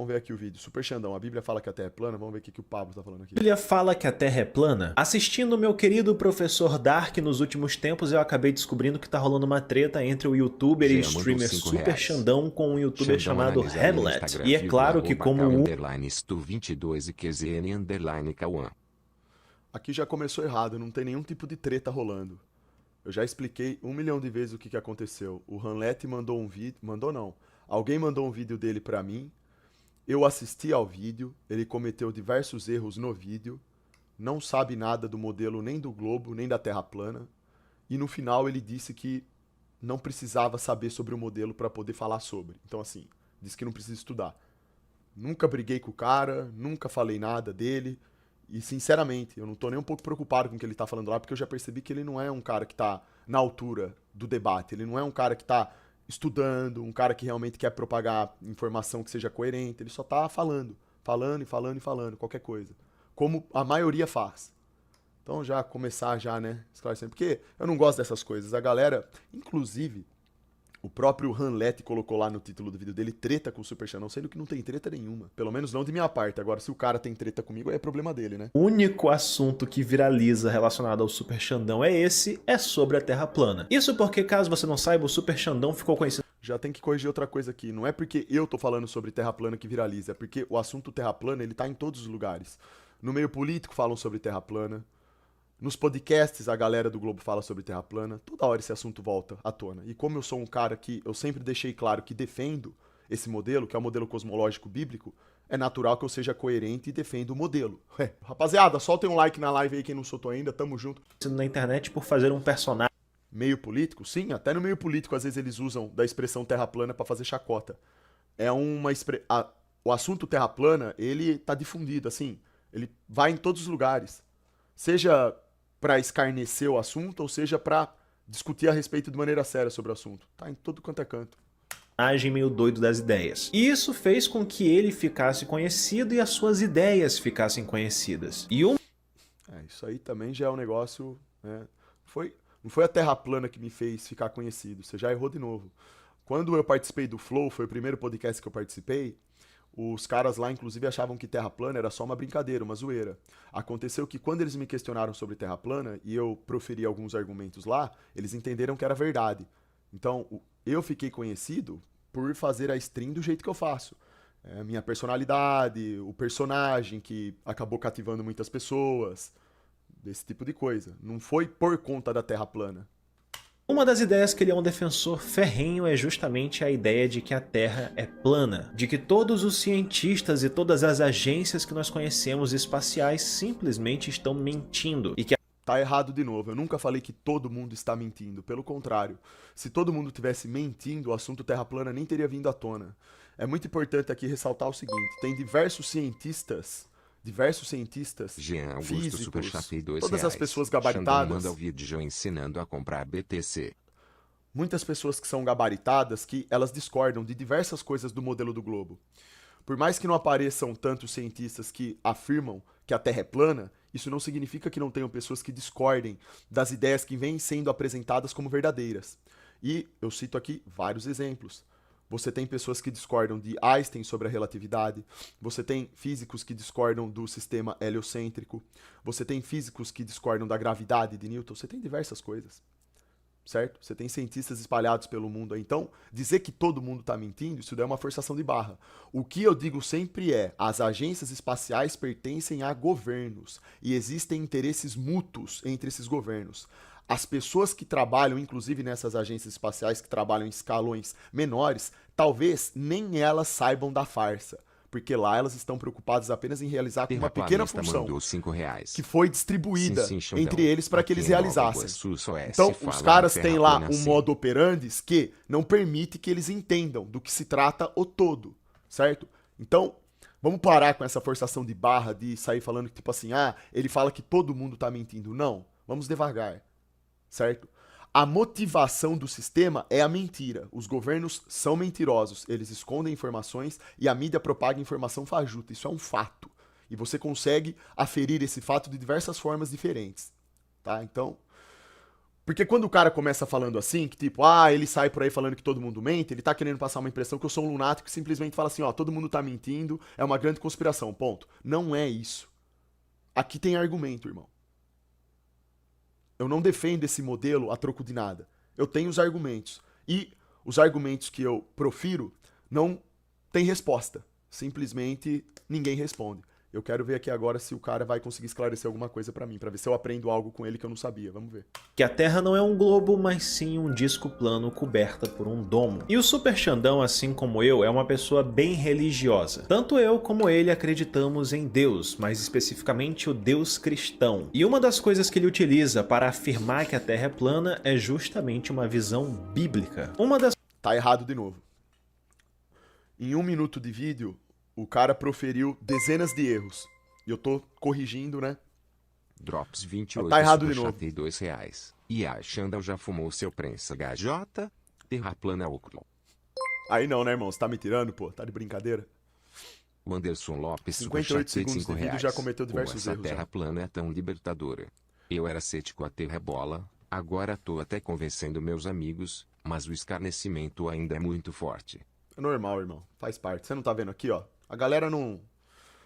Vamos ver aqui o vídeo. Super Xandão, a Bíblia fala que a Terra é plana. Vamos ver o que o Pablo tá falando aqui. A Bíblia fala que a Terra é plana? Assistindo o meu querido professor Dark nos últimos tempos, eu acabei descobrindo que tá rolando uma treta entre o youtuber e streamer Super Xandão com um youtuber chamado Hamlet. E é claro que como um... Aqui já começou errado, não tem nenhum tipo de treta rolando. Eu já expliquei 1 milhão de vezes o que aconteceu. O Hamlet mandou um vídeo... Mandou não. Alguém mandou um vídeo dele pra mim. Eu assisti ao vídeo, ele cometeu diversos erros no vídeo, não sabe nada do modelo nem do globo, nem da Terra plana, e no final ele disse que não precisava saber sobre o modelo para poder falar sobre. Então assim, disse que não precisa estudar. Nunca briguei com o cara, nunca falei nada dele, e sinceramente, eu não tô nem um pouco preocupado com o que ele tá falando lá, porque eu já percebi que ele não é um cara que tá na altura do debate, ele não é um cara que tá estudando, um cara que realmente quer propagar informação que seja coerente, ele só tá falando, qualquer coisa. Como a maioria faz. Então já começar já, né, esclarecendo. Porque eu não gosto dessas coisas. A galera, inclusive, o próprio Hamlet colocou lá no título do vídeo dele treta com o Super Xandão, sendo que não tem treta nenhuma. Pelo menos não de minha parte. Agora, se o cara tem treta comigo, é problema dele, né? O único assunto que viraliza relacionado ao Super Xandão é sobre a Terra plana. Isso porque, caso você não saiba, o Super Xandão ficou conhecido... Já tem que corrigir outra coisa aqui. Não é porque eu tô falando sobre Terra plana que viraliza, é porque o assunto Terra plana, ele tá em todos os lugares. No meio político falam sobre Terra plana. Nos podcasts, a galera do Globo fala sobre Terra plana. Toda hora esse assunto volta à tona. E como eu sou um cara que eu sempre deixei claro que defendo esse modelo, que é o modelo cosmológico bíblico, é natural que eu seja coerente e defenda o modelo. Rapaziada, soltem um like na live aí quem não soltou ainda, tamo junto. Na internet por fazer um personagem... Meio político? Sim, até no meio político às vezes eles usam da expressão terra plana pra fazer chacota. É uma o assunto terra plana, ele tá difundido, assim, ele vai em todos os lugares. Seja pra escarnecer o assunto, ou seja pra discutir a respeito de maneira séria sobre o assunto. Tá em todo quanto é canto. Meio doido das ideias. E isso fez com que ele ficasse conhecido e as suas ideias ficassem conhecidas. E o... Isso aí também já é um negócio, né? Não foi a Terra plana que me fez ficar conhecido, você já errou de novo. Quando eu participei do Flow, foi o primeiro podcast que eu participei, os caras lá inclusive achavam que Terra plana era só uma brincadeira, uma zoeira. Aconteceu que quando eles me questionaram sobre Terra plana e eu proferi alguns argumentos lá, eles entenderam que era verdade. Então, eu fiquei conhecido por fazer a stream do jeito que eu faço. A minha personalidade, o personagem que acabou cativando muitas pessoas, desse tipo de coisa. Não foi por conta da Terra plana. Uma das ideias que ele é um defensor ferrenho é justamente a ideia de que a Terra é plana, de que todos os cientistas e todas as agências que nós conhecemos espaciais simplesmente estão mentindo e que Tá errado de novo, eu nunca falei que todo mundo está mentindo, pelo contrário. Se todo mundo tivesse mentindo, o assunto Terra plana nem teria vindo à tona. É muito importante aqui ressaltar o seguinte, tem diversos cientistas Jean Augusto físicos, Superchat todas as pessoas Xandão gabaritadas, manda o vídeo ensinando a comprar BTC. muitas pessoas que são gabaritadas que elas discordam de diversas coisas do modelo do globo. Por mais que não apareçam tantos cientistas que afirmam que a Terra é plana, isso não significa que não tenham pessoas que discordem das ideias que vêm sendo apresentadas como verdadeiras. E eu cito aqui vários exemplos. Você tem pessoas que discordam de Einstein sobre a relatividade, você tem físicos que discordam do sistema heliocêntrico, você tem físicos que discordam da gravidade de Newton, você tem diversas coisas, certo? Você tem cientistas espalhados pelo mundo aí. Então, dizer que todo mundo está mentindo, isso daí é uma forçação de barra. O que eu digo sempre é, as agências espaciais pertencem a governos e existem interesses mútuos entre esses governos. As pessoas que trabalham, inclusive nessas agências espaciais, que trabalham em escalões menores, talvez nem elas saibam da farsa. Porque lá elas estão preocupadas apenas em realizar uma pequena função que foi distribuída entre eles para que eles realizassem. Então, os caras têm lá um modo operandi que não permite que eles entendam do que se trata o todo, certo? Então, vamos parar com essa forçação de barra de sair falando que, tipo assim, ele fala que todo mundo tá mentindo. Não, vamos devagar, certo? A motivação do sistema é a mentira. Os governos são mentirosos, eles escondem informações e a mídia propaga informação fajuta. Isso é um fato. E você consegue aferir esse fato de diversas formas diferentes. Tá? Então, Porque quando o cara começa falando assim, que tipo, ele sai por aí falando que todo mundo mente, ele tá querendo passar uma impressão que eu sou um lunático que simplesmente fala assim, ó, todo mundo tá mentindo, é uma grande conspiração, ponto. Não é isso. Aqui tem argumento, irmão. Eu não defendo esse modelo a troco de nada. Eu tenho os argumentos. E os argumentos que eu profiro não têm resposta. Simplesmente ninguém responde. Eu quero ver aqui agora se o cara vai conseguir esclarecer alguma coisa pra mim, pra ver se eu aprendo algo com ele que eu não sabia. Vamos ver. Que a Terra não é um globo, mas sim um disco plano coberta por um domo. E o Super Xandão, assim como eu, é uma pessoa bem religiosa. Tanto eu como ele acreditamos em Deus, mais especificamente o Deus cristão. E uma das coisas que ele utiliza para afirmar que a Terra é plana é justamente uma visão bíblica. Tá errado de novo. Em 1 minuto de vídeo, o cara proferiu dezenas de erros. E eu tô corrigindo, né? Drops 28, tá errado de novo. superchatei R$2. E a Xandão já fumou seu prensa HJ? Terra plana ocro. Aí não, né, irmão? Você tá me tirando, pô? Tá de brincadeira? O Anderson Lopes 58 superchatei segundos de vídeo R$5. já cometeu diversos Essa erros. terra Já. plana é tão libertadora. Eu era cético a terra é bola, agora tô até convencendo meus amigos, mas o escarnecimento ainda é muito forte. É normal, irmão. Faz parte. Você não tá vendo aqui, ó? A galera não...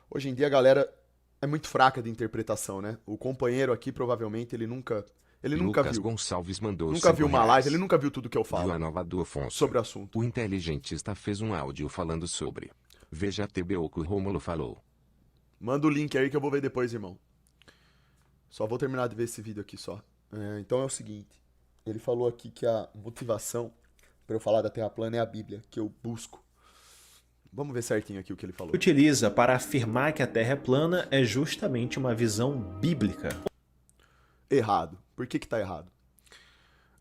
Hoje em dia a galera é muito fraca de interpretação, né? O companheiro aqui, provavelmente, ele nunca Lucas viu. Gonçalves mandou Nunca viu uma R$5. live, ele nunca viu tudo que eu Viu falo a nova do Afonso. sobre o assunto. O inteligentista fez um áudio falando sobre. Veja TBO que o Rômulo falou. Manda o link aí que eu vou ver depois, irmão. Só vou terminar de ver esse vídeo aqui só. Então é o seguinte. Ele falou aqui que a motivação pra eu falar da Terra plana é a Bíblia, que eu busco. Vamos ver certinho aqui o que ele falou. Utiliza para afirmar que a Terra é plana é justamente uma visão bíblica. Errado. Por que tá errado?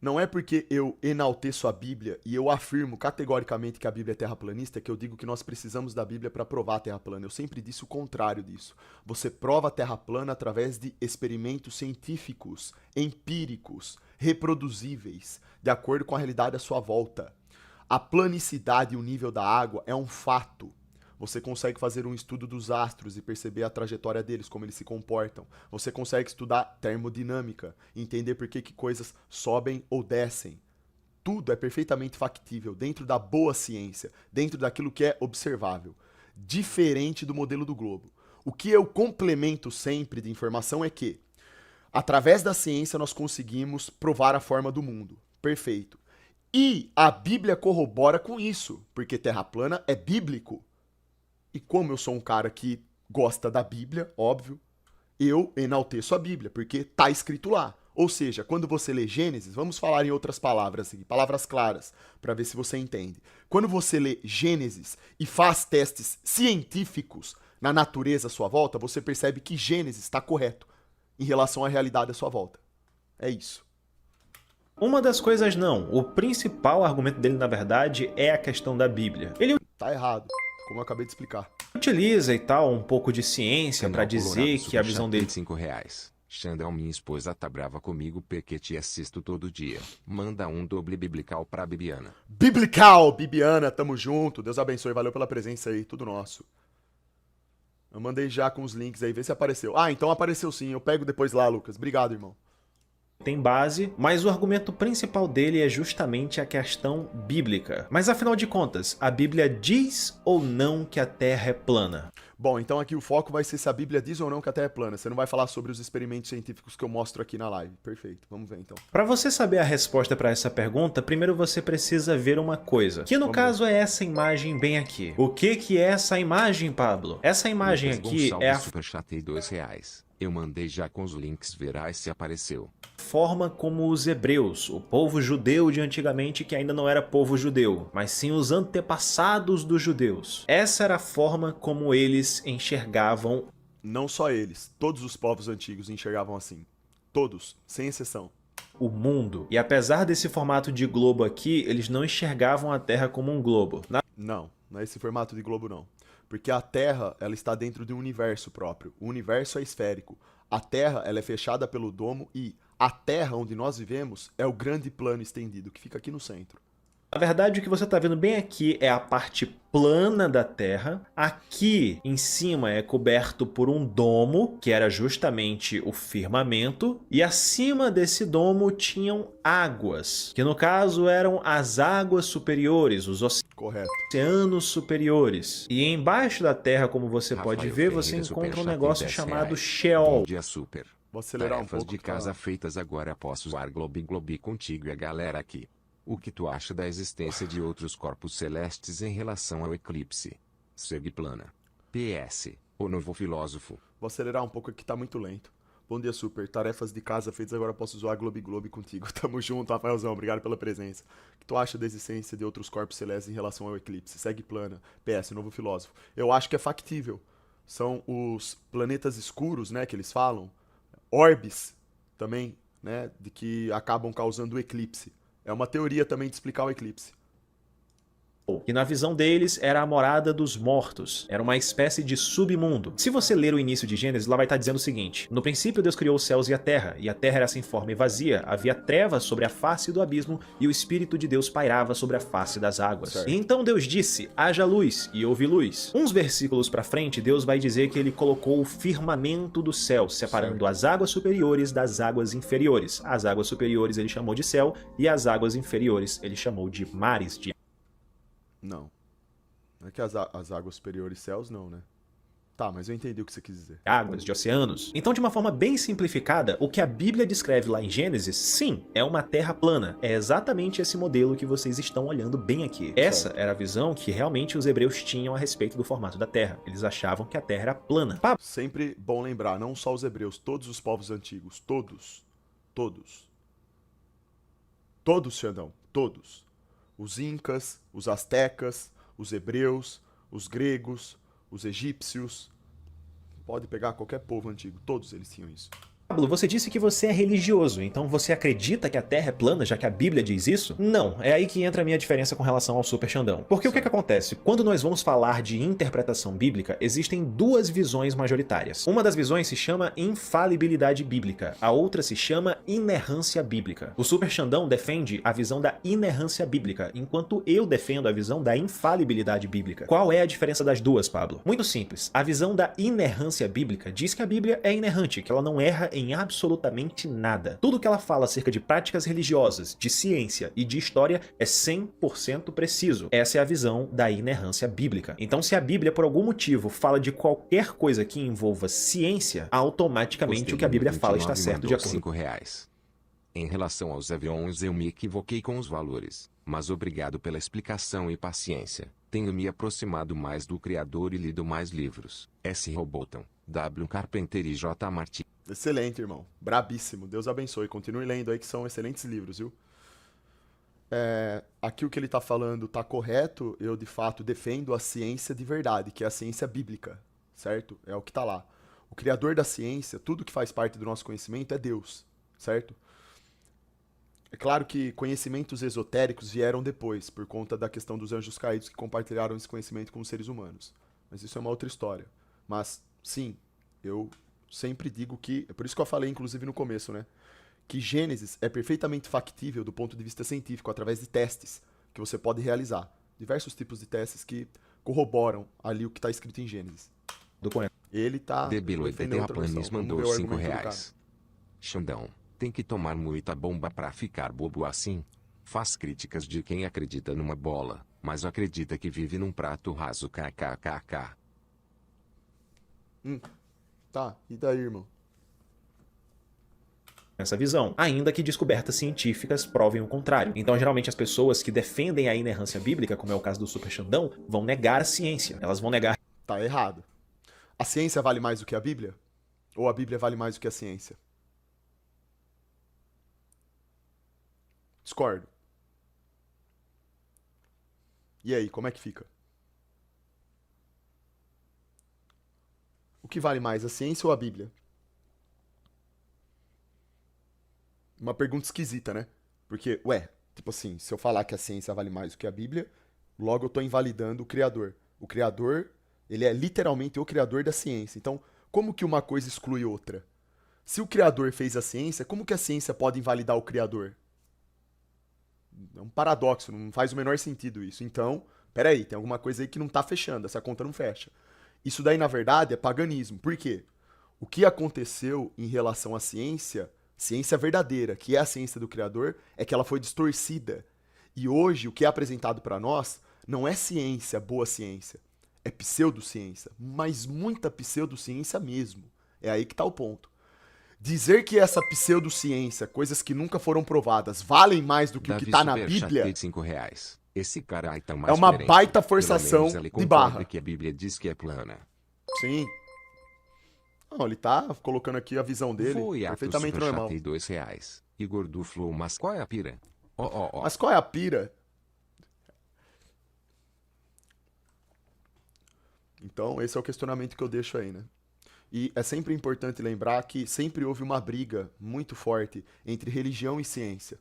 Não é porque eu enalteço a Bíblia e eu afirmo categoricamente que a Bíblia é terraplanista que eu digo que nós precisamos da Bíblia para provar a Terra plana. Eu sempre disse o contrário disso. Você prova a Terra plana através de experimentos científicos, empíricos, reproduzíveis, de acordo com a realidade à sua volta. A planicidade e o nível da água é um fato. Você consegue fazer um estudo dos astros e perceber a trajetória deles, como eles se comportam. Você consegue estudar termodinâmica, entender por que coisas sobem ou descem. Tudo é perfeitamente factível dentro da boa ciência, dentro daquilo que é observável. Diferente do modelo do globo. O que eu complemento sempre de informação é que, através da ciência, nós conseguimos provar a forma do mundo. Perfeito. E a Bíblia corrobora com isso, porque Terra plana é bíblico. E como eu sou um cara que gosta da Bíblia, óbvio, eu enalteço a Bíblia, porque tá escrito lá. Ou seja, quando você lê Gênesis, vamos falar em outras palavras, assim, palavras claras, para ver se você entende. Quando você lê Gênesis e faz testes científicos na natureza à sua volta, você percebe que Gênesis está correto em relação à realidade à sua volta. É isso. Uma das coisas não. O principal argumento dele, na verdade, é a questão da Bíblia. Ele Tá errado, como eu acabei de explicar. utiliza e tal um pouco de ciência para dizer que a visão dele... R$5. Xandão, minha esposa tá brava comigo porque te assisto todo dia. Manda um doble biblical pra Bibiana. Biblical, Bibiana, tamo junto. Deus abençoe, valeu pela presença aí, tudo nosso. Eu mandei já com os links aí, vê se apareceu. Então apareceu sim, eu pego depois lá, Lucas. Obrigado, irmão. tem base, mas o argumento principal dele é justamente a questão bíblica. Mas afinal de contas, a Bíblia diz ou não que a Terra é plana? Bom, então aqui o foco vai ser se a Bíblia diz ou não que a Terra é plana. Você não vai falar sobre os experimentos científicos que eu mostro aqui na live. Perfeito, vamos ver então. Para você saber a resposta para essa pergunta, primeiro você precisa ver uma coisa, que no caso é essa imagem bem aqui. O que é essa imagem, Pablo? Essa imagem aqui é a superchatei R$2. Eu mandei já com os links, verá se apareceu. Forma como os hebreus, o povo judeu de antigamente, que ainda não era povo judeu, mas sim os antepassados dos judeus. Essa era a forma como eles enxergavam. Não só eles, todos os povos antigos enxergavam assim. Todos, sem exceção. O mundo. E apesar desse formato de globo aqui, eles não enxergavam a Terra como um globo. Não é esse formato de globo não. Porque a Terra, ela está dentro de um universo próprio. O universo é esférico. A Terra, ela é fechada pelo domo e a Terra onde nós vivemos é o grande plano estendido, que fica aqui no centro. Na verdade, o que você está vendo bem aqui é a parte plana da Terra. Aqui em cima é coberto por um domo, que era justamente o firmamento, e acima desse domo tinham águas, que no caso eram as águas superiores, os Correto. oceanos superiores. E embaixo da Terra, como você pode Rafael ver, você Ferreira, encontra um superchat em negócio 10 chamado reais. Sheol. Bom dia, super. Vou acelerar um Tarefas pouco. de casa feitas agora, posso usar Globi contigo e a galera aqui. O que tu acha da existência de outros corpos celestes em relação ao eclipse? Segue plana. PS, o novo filósofo. Vou acelerar um pouco aqui, tá muito lento. Bom dia, Super. Tarefas de casa feitas, agora posso zoar Globi contigo. Tamo junto, Rafaelzão. Obrigado pela presença. O que tu acha da existência de outros corpos celestes em relação ao eclipse? Segue plana. PS, novo filósofo. Eu acho que é factível. São os planetas escuros, né, que eles falam. Orbes, também, né, de que acabam causando o eclipse. É uma teoria também de explicar o eclipse. Que na visão deles era a morada dos mortos, era uma espécie de submundo. Se você ler o início de Gênesis, lá vai estar dizendo o seguinte: no princípio Deus criou os céus e a terra era sem forma e vazia, havia trevas sobre a face do abismo e o Espírito de Deus pairava sobre a face das águas. Certo. E então Deus disse: haja luz, e houve luz. Uns versículos pra frente, Deus vai dizer que ele colocou o firmamento do céu, separando as águas superiores das águas inferiores. As águas superiores ele chamou de céu e as águas inferiores ele chamou de mares, de Não. Não é que as águas superiores céus, não, né? Tá, mas eu entendi o que você quis dizer. águas, de oceanos. Então, de uma forma bem simplificada, o que a Bíblia descreve lá em Gênesis, sim, é uma terra plana. É exatamente esse modelo que vocês estão olhando bem aqui. Essa era a visão que realmente os hebreus tinham a respeito do formato da terra. Eles achavam que a terra era plana. Sempre bom lembrar, não só os hebreus, todos os povos antigos, todos. Todos. Todos, Xandão, todos. Os incas, os astecas, os hebreus, os gregos, os egípcios. Pode pegar qualquer povo antigo, todos eles tinham isso. Pablo, você disse que você é religioso, então você acredita que a Terra é plana, já que a Bíblia diz isso? Não, é aí que entra a minha diferença com relação ao Super Xandão. Porque o que acontece? Quando nós vamos falar de interpretação bíblica, existem duas visões majoritárias. Uma das visões se chama infalibilidade bíblica, a outra se chama inerrância bíblica. O Super Xandão defende a visão da inerrância bíblica, enquanto eu defendo a visão da infalibilidade bíblica. Qual é a diferença das duas, Pablo? Muito simples. A visão da inerrância bíblica diz que a Bíblia é inerrante, que ela não erra em absolutamente nada. Tudo que ela fala acerca de práticas religiosas, de ciência e de história é 100% preciso. Essa é a visão da inerrância bíblica. Então, se a Bíblia, por algum motivo, fala de qualquer coisa que envolva ciência, automaticamente o que a Bíblia fala está certo de acordo. R$5. Em relação aos aviões, eu me equivoquei com os valores, mas obrigado pela explicação e paciência. Tenho me aproximado mais do criador e lido mais livros. S. Roboton, W. Carpenter e J. Martin. Excelente, irmão. Brabíssimo. Deus abençoe. Continue lendo aí, que são excelentes livros, viu? Aqui o que ele tá falando tá correto. Eu, de fato, defendo a ciência de verdade, que é a ciência bíblica, certo? É o que tá lá. O criador da ciência, tudo que faz parte do nosso conhecimento é Deus, certo? É claro que conhecimentos esotéricos vieram depois, por conta da questão dos anjos caídos que compartilharam esse conhecimento com os seres humanos. Mas isso é uma outra história. Mas, sim, eu sempre digo que... É por isso que eu falei, inclusive, no começo, né? Que Gênesis é perfeitamente factível do ponto de vista científico, através de testes que você pode realizar. Diversos tipos de testes que corroboram ali o que está escrito em Gênesis. Ele tá... Debilo e defendendo outra versão. Terraplanis Vamos mandou ver o R$5. argumento do cara. Xandão, tem que tomar muita bomba pra ficar bobo assim? Faz críticas de quem acredita numa bola, mas acredita que vive num prato raso kkkk. Tá, e daí, irmão? Essa visão, ainda que descobertas científicas provem o contrário. Então, geralmente, as pessoas que defendem a inerrância bíblica, como é o caso do Super Xandão, vão negar a ciência. Elas vão negar Tá errado. A ciência vale mais do que a Bíblia? Ou a Bíblia vale mais do que a ciência? Discordo. E aí, como é que fica? O que vale mais, a ciência ou a Bíblia? Uma pergunta esquisita, né? Porque, tipo assim, se eu falar que a ciência vale mais do que a Bíblia, logo eu tô invalidando o Criador. O Criador, ele é literalmente o Criador da ciência. Então, como que uma coisa exclui outra? Se o Criador fez a ciência, como que a ciência pode invalidar o Criador? É um paradoxo, não faz o menor sentido isso. Então, peraí, tem alguma coisa aí que não tá fechando, essa conta não fecha. Isso daí, na verdade, é paganismo. Por quê? O que aconteceu em relação à ciência, ciência verdadeira, que é a ciência do Criador, é que ela foi distorcida. E hoje, o que é apresentado para nós não é ciência, boa ciência. É pseudociência, mas muita pseudociência mesmo. É aí que tá o ponto. Dizer que essa pseudociência, coisas que nunca foram provadas, valem mais do que o que tá na Bíblia, de R$5. Esse cara aí tá mais é uma coerente. baita Pelo forçação menos ele de concorda barra. que a Bíblia diz que é plana. Sim. Não, ele tá colocando aqui a visão dele, Foi perfeitamente normal. R$2. Igor do Flow, mas qual é a pira? Ó. Mas qual é a pira? Então, esse é o questionamento que eu deixo aí, né? E é sempre importante lembrar que sempre houve uma briga muito forte entre religião e ciência.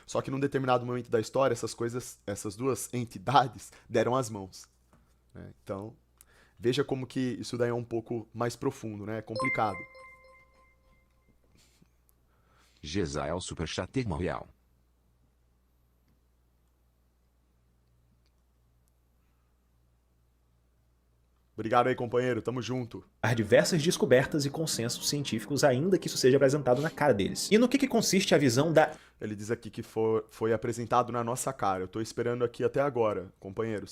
Só que num determinado momento da história, essas duas entidades deram as mãos, né? Então, veja como que isso daí é um pouco mais profundo, né? É complicado. Gesael Superchat Royal. Obrigado aí, companheiro. Tamo junto. As diversas descobertas e consensos científicos, ainda que isso seja apresentado na cara deles. E no que consiste a visão da... Ele diz aqui que foi apresentado na nossa cara. Eu tô esperando aqui até agora, companheiro.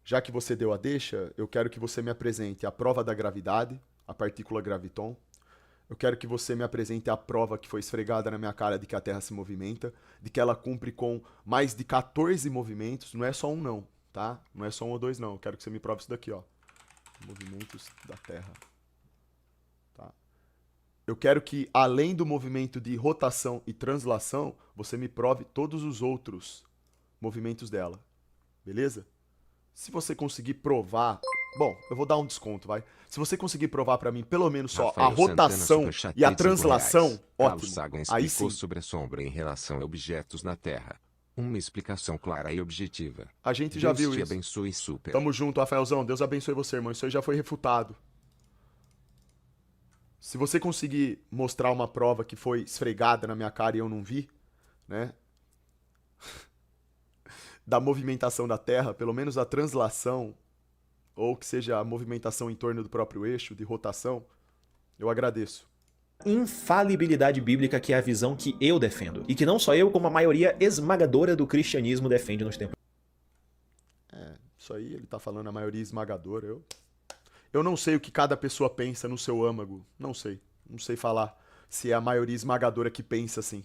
Já que você deu a deixa, eu quero que você me apresente a prova da gravidade, a partícula graviton. Eu quero que você me apresente a prova que foi esfregada na minha cara de que a Terra se movimenta, de que ela cumpre com mais de 14 movimentos, não é só um não, tá? Não é só um ou dois não. Eu quero que você me prove isso daqui, ó. Movimentos da Terra. Tá? Eu quero que, além do movimento de rotação e translação, você me prove todos os outros movimentos dela. Beleza? Se você conseguir provar... Bom, eu vou dar um desconto, vai. Se você conseguir provar pra mim pelo menos só Rafael a rotação Santana, e a R$5. translação, Carlos ótimo. Sagan Aí explicou sim. sobre a sombra em relação a objetos na Terra. Uma explicação clara e objetiva. A gente já viu Deus te isso. abençoe super. Tamo junto, Rafaelzão. Deus abençoe você, irmão. Isso aí já foi refutado. Se você conseguir mostrar uma prova que foi esfregada na minha cara e eu não vi, né? Da movimentação da Terra, pelo menos a translação, ou que seja a movimentação em torno do próprio eixo de rotação, eu agradeço. infalibilidade bíblica, que é a visão que eu defendo. E que não só eu, como a maioria esmagadora do cristianismo defende nos tempos. Isso aí ele tá falando a maioria esmagadora. Eu não sei o que cada pessoa pensa no seu âmago. Não sei. Não sei falar se é a maioria esmagadora que pensa assim.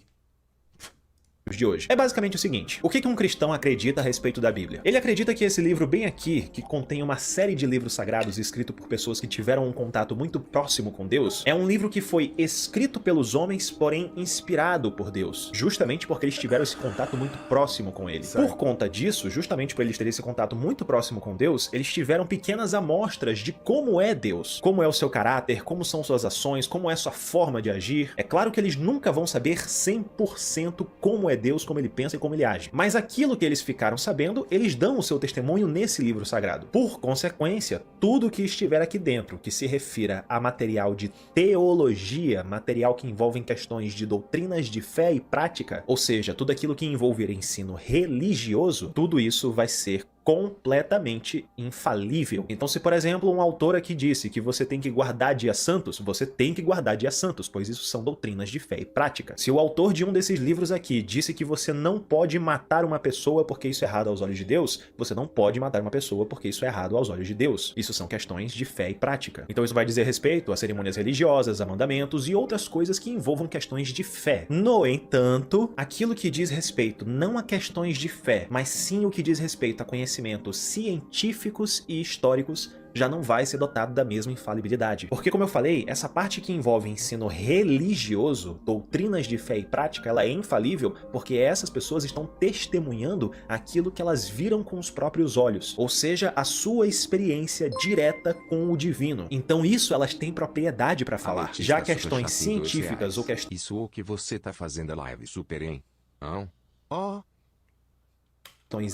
De hoje. É basicamente o seguinte: o que um cristão acredita a respeito da Bíblia? Ele acredita que esse livro bem aqui, que contém uma série de livros sagrados escritos por pessoas que tiveram um contato muito próximo com Deus, é um livro que foi escrito pelos homens, porém inspirado por Deus, justamente porque eles tiveram esse contato muito próximo com ele. Certo. Por conta disso, justamente por eles terem esse contato muito próximo com Deus, eles tiveram pequenas amostras de como é Deus, como é o seu caráter, como são suas ações, como é sua forma de agir. É claro que eles nunca vão saber 100% como é Deus, como ele pensa e como ele age. Mas aquilo que eles ficaram sabendo, eles dão o seu testemunho nesse livro sagrado. Por consequência, tudo que estiver aqui dentro, que se refira a material de teologia, material que envolve questões de doutrinas de fé e prática, ou seja, tudo aquilo que envolver ensino religioso, tudo isso vai ser completamente infalível. Então, se por exemplo um autor aqui disse que você tem que guardar dias santos, você tem que guardar dias santos, pois isso são doutrinas de fé e prática. Se o autor de um desses livros aqui disse que você não pode matar uma pessoa porque isso é errado aos olhos de Deus, você não pode matar uma pessoa porque isso é errado aos olhos de Deus. Isso são questões de fé e prática. Então isso vai dizer respeito a cerimônias religiosas, a mandamentos e outras coisas que envolvam questões de fé. No entanto, aquilo que diz respeito não a questões de fé, mas sim o que diz respeito a conhecimentos científicos e históricos, já não vai ser dotado da mesma infalibilidade. Porque, como eu falei, essa parte que envolve ensino religioso, doutrinas de fé e prática, ela é infalível porque essas pessoas estão testemunhando aquilo que elas viram com os próprios olhos, ou seja, a sua experiência direta com o divino. Então isso elas têm propriedade para falar. Já questões científicas ou questões... Isso o que você tá fazendo a live super, hein? Não? Ó.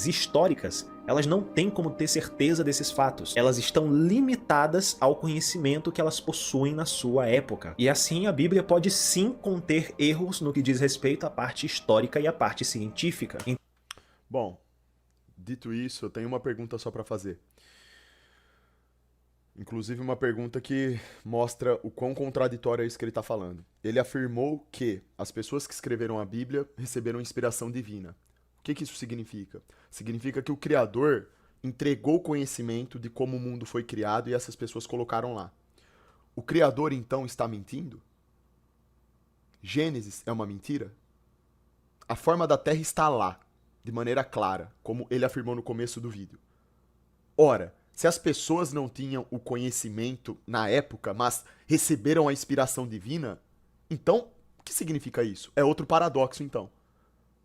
históricas, elas não têm como ter certeza desses fatos. Elas estão limitadas ao conhecimento que elas possuem na sua época. E assim a Bíblia pode sim conter erros no que diz respeito à parte histórica e à parte científica. Bom, dito isso, eu tenho uma pergunta só para fazer. Inclusive uma pergunta que mostra o quão contraditório é isso que ele está falando. Ele afirmou que as pessoas que escreveram a Bíblia receberam inspiração divina. O que isso significa? Significa que o Criador entregou conhecimento de como o mundo foi criado e essas pessoas colocaram lá. O Criador, então, está mentindo? Gênesis é uma mentira? A forma da Terra está lá, de maneira clara, como ele afirmou no começo do vídeo. Ora, se as pessoas não tinham o conhecimento na época, mas receberam a inspiração divina, então, o que significa isso? É outro paradoxo, então.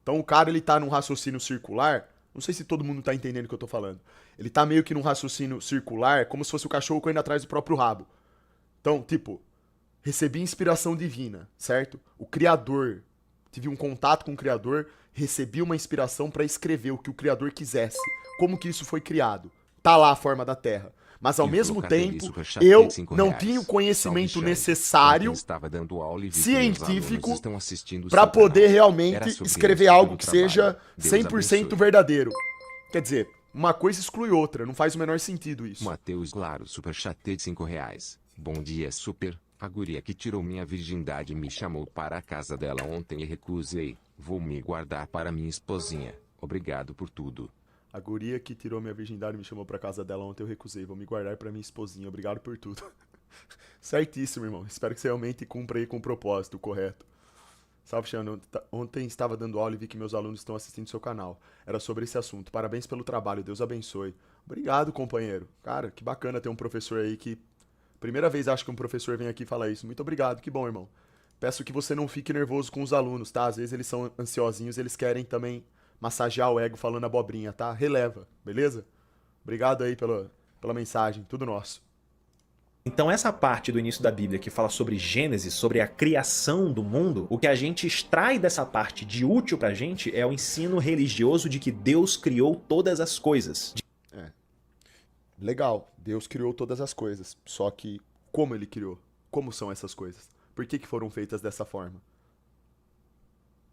Então o cara, ele tá num raciocínio circular, não sei se todo mundo tá entendendo o que eu tô falando. Ele tá meio que num raciocínio circular, como se fosse o cachorro correndo atrás do próprio rabo. Então, tipo, recebi inspiração divina, certo? O Criador, tive um contato com o Criador, recebi uma inspiração para escrever o que o Criador quisesse. Como que isso foi criado? Tá lá a forma da Terra. Mas ao mesmo tempo, eu não tinha o conhecimento necessário científico para poder realmente escrever algo que seja 100% verdadeiro. Quer dizer, uma coisa exclui outra, não faz o menor sentido isso. Matheus Claro, superchatei de R$5. Bom dia, super. A guria que tirou minha virgindade me chamou para a casa dela ontem e recusei. Vou me guardar para minha esposinha. Obrigado por tudo. A guria que tirou minha virgindade me chamou pra casa dela ontem, eu recusei. Vou me guardar pra minha esposinha. Obrigado por tudo. Certíssimo, irmão. Espero que você realmente cumpra aí com o propósito correto. Salve, Xano. Ontem estava dando aula e vi que meus alunos estão assistindo seu canal. Era sobre esse assunto. Parabéns pelo trabalho. Deus abençoe. Obrigado, companheiro. Cara, que bacana ter um professor aí que... Primeira vez acho que um professor vem aqui falar isso. Muito obrigado. Que bom, irmão. Peço que você não fique nervoso com os alunos, tá? Às vezes eles são ansiosinhos, eles querem também massagear o ego falando abobrinha, tá? Releva, beleza? Obrigado aí pela mensagem, tudo nosso. Então essa parte do início da Bíblia que fala sobre Gênesis, sobre a criação do mundo, o que a gente extrai dessa parte de útil pra gente é o ensino religioso de que Deus criou todas as coisas. Legal, Deus criou todas as coisas, só que como ele criou? Como são essas coisas? Por que foram feitas dessa forma?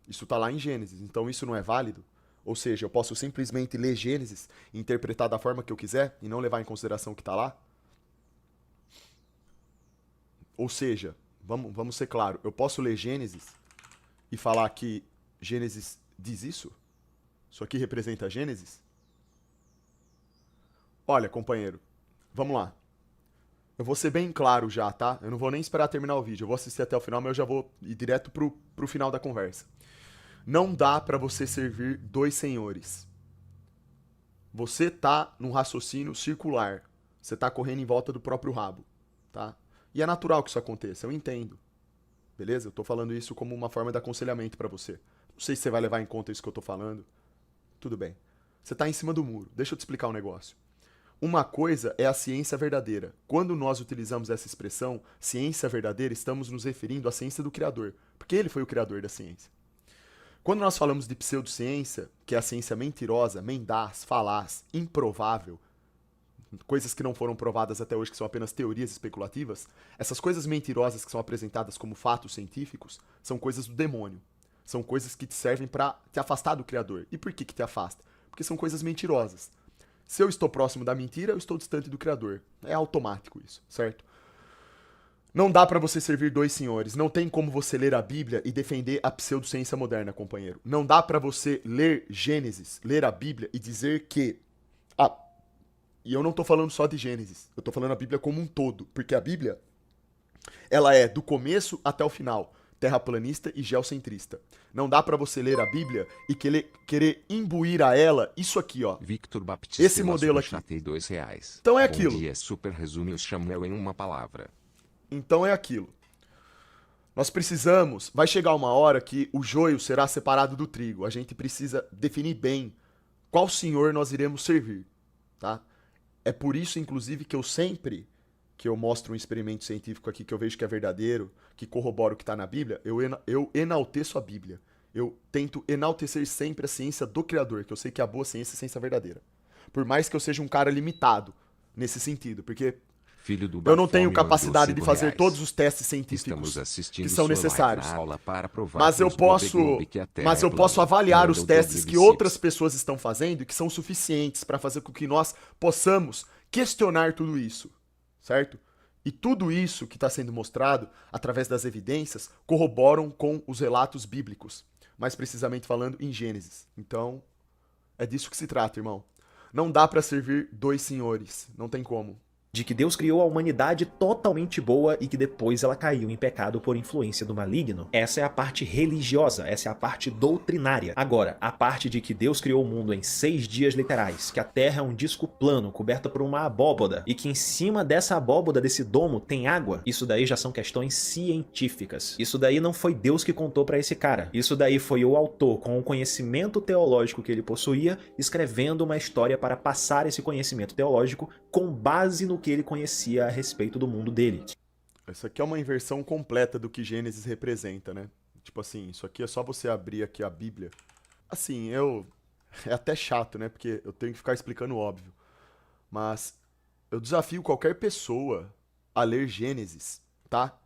Isso tá lá em Gênesis, então isso não é válido? Ou seja, eu posso simplesmente ler Gênesis e interpretar da forma que eu quiser e não levar em consideração o que está lá? Ou seja, vamos ser claro, eu posso ler Gênesis e falar que Gênesis diz isso? Isso aqui representa Gênesis? Olha, companheiro, vamos lá. Eu vou ser bem claro já, tá? Eu não vou nem esperar terminar o vídeo, eu vou assistir até o final, mas eu já vou ir direto pro final da conversa. Não dá pra você servir dois senhores. Você tá num raciocínio circular. Você tá correndo em volta do próprio rabo, tá? E é natural que isso aconteça, eu entendo. Beleza? Eu tô falando isso como uma forma de aconselhamento pra você. Não sei se você vai levar em conta isso que eu tô falando. Tudo bem. Você tá em cima do muro. Deixa eu te explicar um negócio. Uma coisa é a ciência verdadeira. Quando nós utilizamos essa expressão, ciência verdadeira, estamos nos referindo à ciência do Criador, porque ele foi o criador da ciência. Quando nós falamos de pseudociência, que é a ciência mentirosa, mendaz, falaz, improvável, coisas que não foram provadas até hoje, que são apenas teorias especulativas, essas coisas mentirosas que são apresentadas como fatos científicos, são coisas do demônio. São coisas que te servem para te afastar do Criador. E por que te afasta? Porque são coisas mentirosas. Se eu estou próximo da mentira, eu estou distante do Criador. É automático isso, certo? Não dá pra você servir dois senhores. Não tem como você ler a Bíblia e defender a pseudociência moderna, companheiro. Não dá pra você ler Gênesis, ler a Bíblia e dizer que... E eu não tô falando só de Gênesis. Eu tô falando a Bíblia como um todo. Porque a Bíblia, ela é do começo até o final. Terraplanista e geocentrista. Não dá pra você ler a Bíblia e querer imbuir a ela isso aqui, ó. Victor Baptista, esse modelo aqui. R$2. Então é Bom aquilo. Dia, super resume o Samuel em uma palavra. Então é aquilo. Nós precisamos... Vai chegar uma hora que o joio será separado do trigo. A gente precisa definir bem qual senhor nós iremos servir, tá? É por isso, inclusive, que eu sempre... que eu mostro um experimento científico aqui que eu vejo que é verdadeiro, que corrobora o que está na Bíblia, eu enalteço a Bíblia. Eu tento enaltecer sempre a ciência do Criador, que eu sei que a boa ciência é a ciência verdadeira. Por mais que eu seja um cara limitado nesse sentido, porque Filho do eu não tenho Bafome mandou capacidade de fazer R$5. todos os testes Estamos científicos assistindo que são sua live necessários. na aula para provar Mas eu pros Bobby posso, Globe que a Terra mas é eu posso plana. avaliar os Mandou testes Doug que Sips. outras pessoas estão fazendo e que são suficientes para fazer com que nós possamos questionar tudo isso, certo? E tudo isso que está sendo mostrado através das evidências corroboram com os relatos bíblicos, mais precisamente falando em Gênesis. Então, é disso que se trata, irmão. Não dá para servir dois senhores, não tem como. De que Deus criou a humanidade totalmente boa e que depois ela caiu em pecado por influência do maligno. Essa é a parte religiosa, essa é a parte doutrinária. Agora, a parte de que Deus criou o mundo em 6 dias literais, que a Terra é um disco plano coberto por uma abóboda e que em cima dessa abóboda, desse domo, tem água, isso daí já são questões científicas. Isso daí não foi Deus que contou pra esse cara. Isso daí foi o autor, com o conhecimento teológico que ele possuía, escrevendo uma história para passar esse conhecimento teológico com base no que ele conhecia a respeito do mundo dele. Isso aqui é uma inversão completa do que Gênesis representa, né? Tipo assim, isso aqui é só você abrir aqui a Bíblia. Assim, é até chato, né? Porque eu tenho que ficar explicando o óbvio. Mas eu desafio qualquer pessoa a ler Gênesis, tá?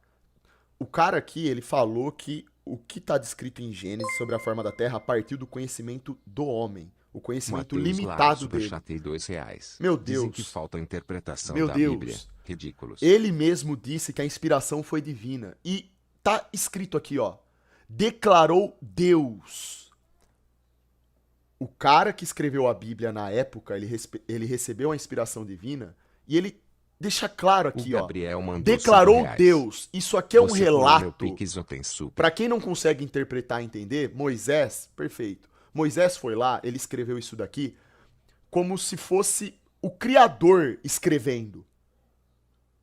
O cara aqui, ele falou que o que está descrito em Gênesis sobre a forma da Terra partiu do conhecimento do homem. O conhecimento Mateus limitado Lara, dele. superchatei R$2. Meu Dizem Deus. que falta interpretação Meu da Deus. Bíblia. Ridículos. Ele mesmo disse que a inspiração foi divina. E tá escrito aqui, ó. Declarou Deus. O cara que escreveu a Bíblia na época, ele recebeu a inspiração divina e ele deixa claro O aqui, ó. Gabriel mandou Declarou R$5. Deus. Isso aqui é um Você pulou meu relato. Pix, eu tenho super. Pra quem não consegue interpretar e entender, Moisés, perfeito. Moisés foi lá, ele escreveu isso daqui como se fosse o Criador escrevendo.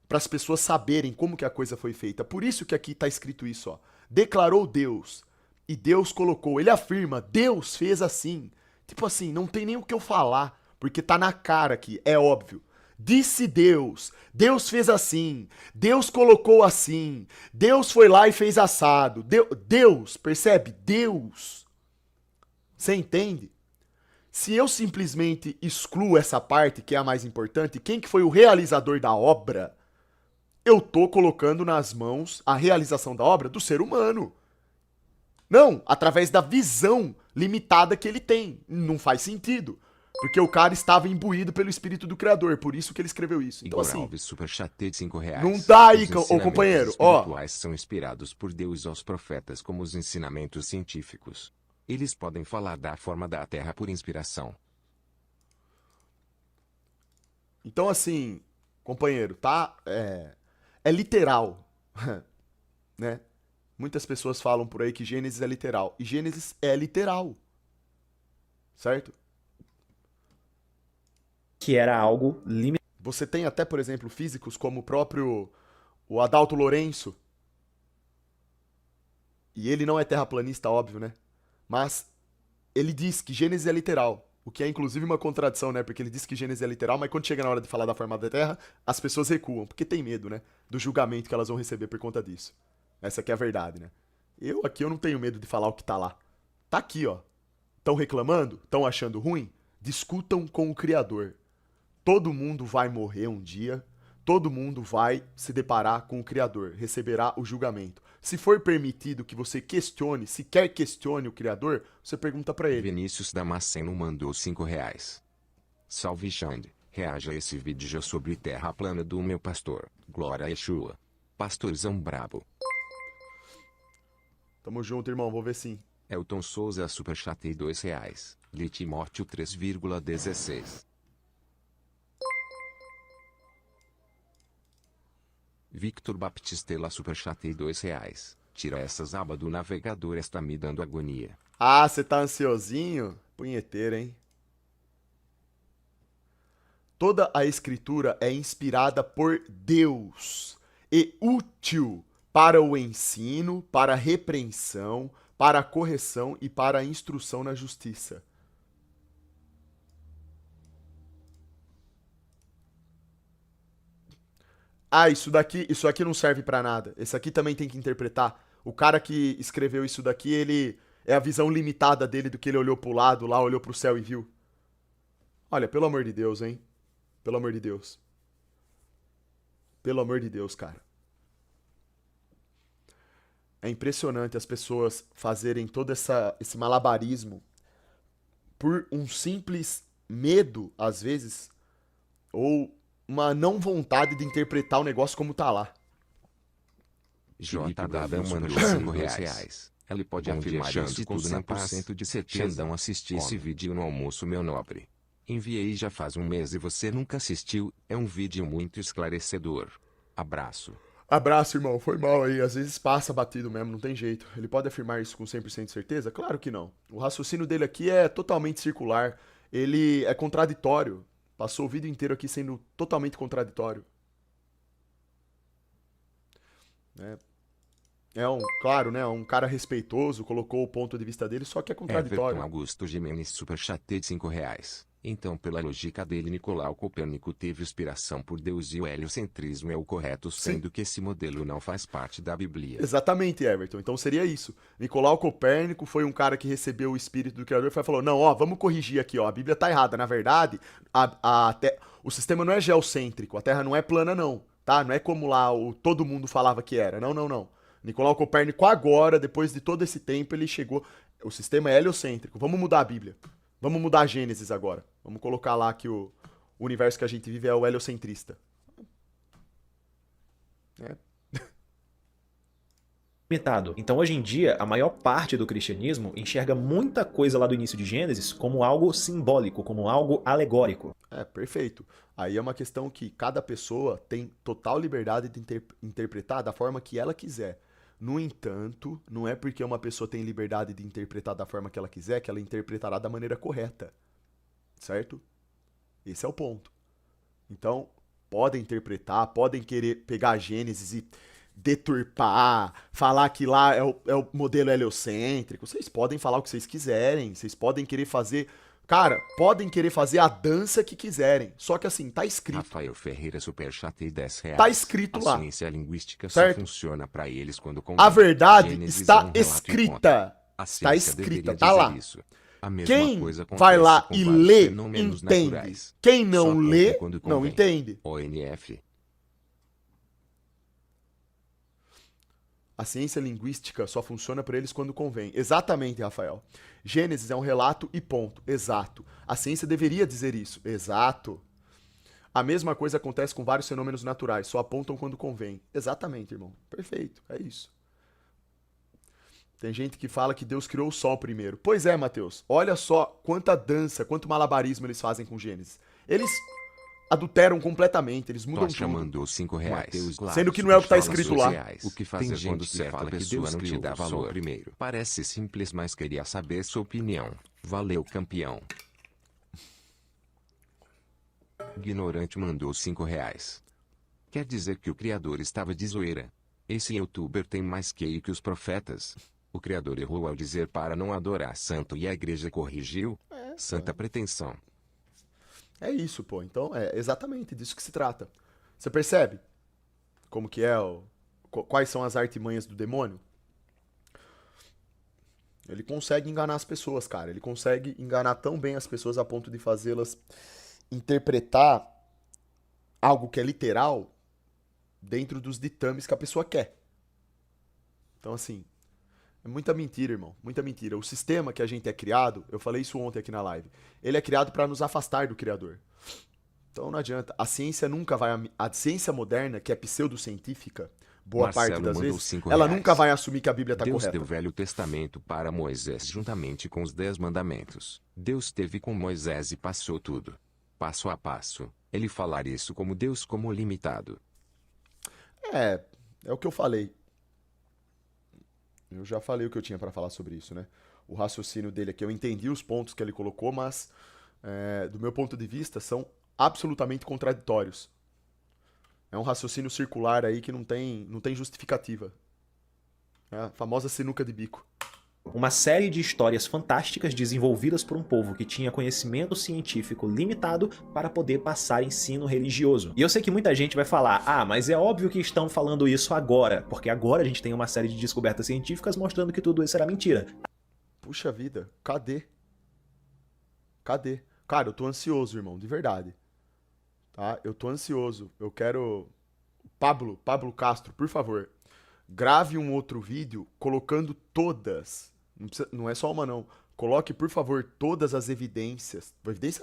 Para as pessoas saberem como que a coisa foi feita. Por isso que aqui tá escrito isso, ó. Declarou Deus. E Deus colocou. Ele afirma, Deus fez assim. Tipo assim, não tem nem o que eu falar. Porque tá na cara aqui, é óbvio. Disse Deus. Deus fez assim. Deus colocou assim. Deus foi lá e fez assado. Deus, percebe? Deus. Você entende? Se eu simplesmente excluo essa parte, que é a mais importante, quem que foi o realizador da obra, eu tô colocando nas mãos a realização da obra do ser humano. Não, através da visão limitada que ele tem. Não faz sentido. Porque o cara estava imbuído pelo espírito do Criador, por isso que ele escreveu isso. Então Igor assim, Alves, superchatei de R$5. não dá aí, Os ô ensinamentos companheiro, ó. espirituais são inspirados por Deus aos profetas como os ensinamentos científicos. Eles podem falar da forma da Terra por inspiração. Então assim, companheiro, tá? É literal, né? Muitas pessoas falam por aí que Gênesis é literal. E Gênesis é literal. Certo? Que era algo limitado. Você tem até, por exemplo, físicos como o Adalto Lourenço. E ele não é terraplanista, óbvio, né? Mas ele diz que Gênesis é literal. O que é inclusive uma contradição, né? Porque ele diz que Gênesis é literal, mas quando chega na hora de falar da forma da Terra, as pessoas recuam. Porque tem medo, né? Do julgamento que elas vão receber por conta disso. Essa aqui é a verdade, né? Eu não tenho medo de falar o que tá lá. Tá aqui, ó. Estão reclamando? Estão achando ruim? Discutam com o Criador. Todo mundo vai morrer um dia. Todo mundo vai se deparar com o Criador. Receberá o julgamento. Se for permitido que você questione, se quer questione o Criador, você pergunta pra ele. Vinícius Damasceno mandou R$5. Salve Xande, reaja a esse vídeo sobre terra plana do meu pastor. Glória a Yeshua. Pastorzão brabo. Tamo junto, irmão. Vou ver sim. Elton Souza superchatei R$2. Litimórtio 3,16. Victor Baptistela superchatei R$2. Tira essas abas do navegador, está me dando agonia. Ah, você tá ansiosinho? Punheteiro, hein? Toda a escritura é inspirada por Deus e útil para o ensino, para a repreensão, para a correção e para a instrução na justiça. Ah, isso aqui não serve pra nada. Esse aqui também tem que interpretar. O cara que escreveu isso daqui, É a visão limitada dele do que ele olhou pro lado lá, olhou pro céu e viu? Olha, pelo amor de Deus, hein? Pelo amor de Deus. Pelo amor de Deus, cara. É impressionante as pessoas fazerem todo esse malabarismo por um simples medo, às vezes, ou uma não vontade de interpretar o negócio como tá lá. JW mandou 5 reais. Ele pode afirmar isso com 100% de certeza. Xandão, assisti esse vídeo no almoço, meu nobre. Enviei já faz um mês e você nunca assistiu. É um vídeo muito esclarecedor. Abraço. Abraço, irmão. Foi mal aí. Às vezes passa batido mesmo, não tem jeito. Ele pode afirmar isso com 100% de certeza? Claro que não. O raciocínio dele aqui é totalmente circular. Ele é contraditório. Passou o vídeo inteiro aqui sendo totalmente contraditório. Claro, né? Um cara respeitoso, colocou o ponto de vista dele, só que é contraditório. Everton Augusto Jimenez superchatei de 5 reais. Então, pela lógica dele, Nicolau Copérnico teve inspiração por Deus e o heliocentrismo é o correto, sendo que esse modelo não faz parte da Bíblia. Exatamente, Everton. Então seria isso. Nicolau Copérnico foi um cara que recebeu o espírito do Criador e falou, não, ó, vamos corrigir aqui, ó, a Bíblia tá errada. Na verdade, o sistema não é geocêntrico, a Terra não é plana não, tá? Não é como lá todo mundo falava que era. Não, não, não. Nicolau Copérnico agora, depois de todo esse tempo, ele chegou... O sistema é heliocêntrico. Vamos mudar a Bíblia. Vamos mudar a Gênesis agora. Vamos colocar lá que o universo que a gente vive é o heliocentrista. Limitado. Então, hoje em dia, a maior parte do cristianismo enxerga muita coisa lá do início de Gênesis como algo simbólico, como algo alegórico. Perfeito. Aí é uma questão que cada pessoa tem total liberdade de interpretar da forma que ela quiser. No entanto, não é porque uma pessoa tem liberdade de interpretar da forma que ela quiser que ela interpretará da maneira correta. Certo? Esse é o ponto. Então, podem interpretar, podem querer pegar a Gênesis e deturpar, falar que lá é o modelo heliocêntrico. Vocês podem falar o que vocês quiserem, vocês podem querer fazer... Cara, podem querer fazer a dança que quiserem. Só que assim, tá escrito. Rafael Ferreira superchatei 10 reais. Tá escrito lá. A ciência linguística certo? só funciona pra eles quando a verdade Gênesis está é um relato escrita. Está escrita, tá lá. Isso. A mesma Quem coisa vai lá com e vários lê, fenômenos entende. naturais. Quem Só não conta lê, quando não convém. entende. ONF. A ciência linguística só funciona para eles quando convém. Exatamente, Rafael. Gênesis é um relato e ponto. Exato. A ciência deveria dizer isso. Exato. A mesma coisa acontece com vários fenômenos naturais. Só apontam quando convém. Exatamente, irmão. Perfeito. É isso. Tem gente que fala que Deus criou o sol primeiro. Pois é, Mateus. Olha só quanta dança, quanto malabarismo eles fazem com Gênesis. Eles adulteram completamente, eles mudam Tocha tudo. mandou 5 reais. Sendo que não é o que tá escrito lá. O que fazer quando certa pessoa não te dá valor primeiro? Parece simples, mas queria saber sua opinião. Valeu, campeão. Ignorante mandou 5 reais. Quer dizer que o Criador estava de zoeira? Esse youtuber tem mais QI que os profetas. O Criador errou ao dizer para não adorar santo e a igreja corrigiu? Santa pretensão. É isso, pô. Então, é exatamente disso que se trata. Você percebe como que é quais são as artimanhas do demônio? Ele consegue enganar as pessoas, cara. Ele consegue enganar tão bem as pessoas a ponto de fazê-las interpretar algo que é literal dentro dos ditames que a pessoa quer. Então, assim, é muita mentira, irmão. Muita mentira. O sistema que a gente é criado, eu falei isso ontem aqui na live, ele é criado para nos afastar do Criador. Então não adianta. A ciência nunca vai... A ciência moderna, que é pseudocientífica, boa Marcelo parte das mandou vezes, 5 ela reais. nunca vai assumir que a Bíblia está Deus correta. deu o Velho Testamento para Moisés juntamente com os 10 mandamentos. Deus teve com Moisés e passou tudo. Passo a passo. Ele falar isso como Deus como limitado. É o que eu falei. Eu já falei o que eu tinha para falar sobre isso, né? O raciocínio dele aqui, eu entendi os pontos que ele colocou, mas do meu ponto de vista são absolutamente contraditórios. É um raciocínio circular aí que não tem justificativa. É a famosa sinuca de bico. Uma série de histórias fantásticas desenvolvidas por um povo que tinha conhecimento científico limitado para poder passar ensino religioso. E eu sei que muita gente vai falar, mas é óbvio que estão falando isso agora, porque agora a gente tem uma série de descobertas científicas mostrando que tudo isso era mentira. Puxa vida, cadê? Cadê? Cara, eu tô ansioso, irmão, de verdade. Tá? Eu tô ansioso. Eu quero... Pablo Castro, por favor, grave um outro vídeo colocando todas, não é só uma não, coloque por favor todas as evidências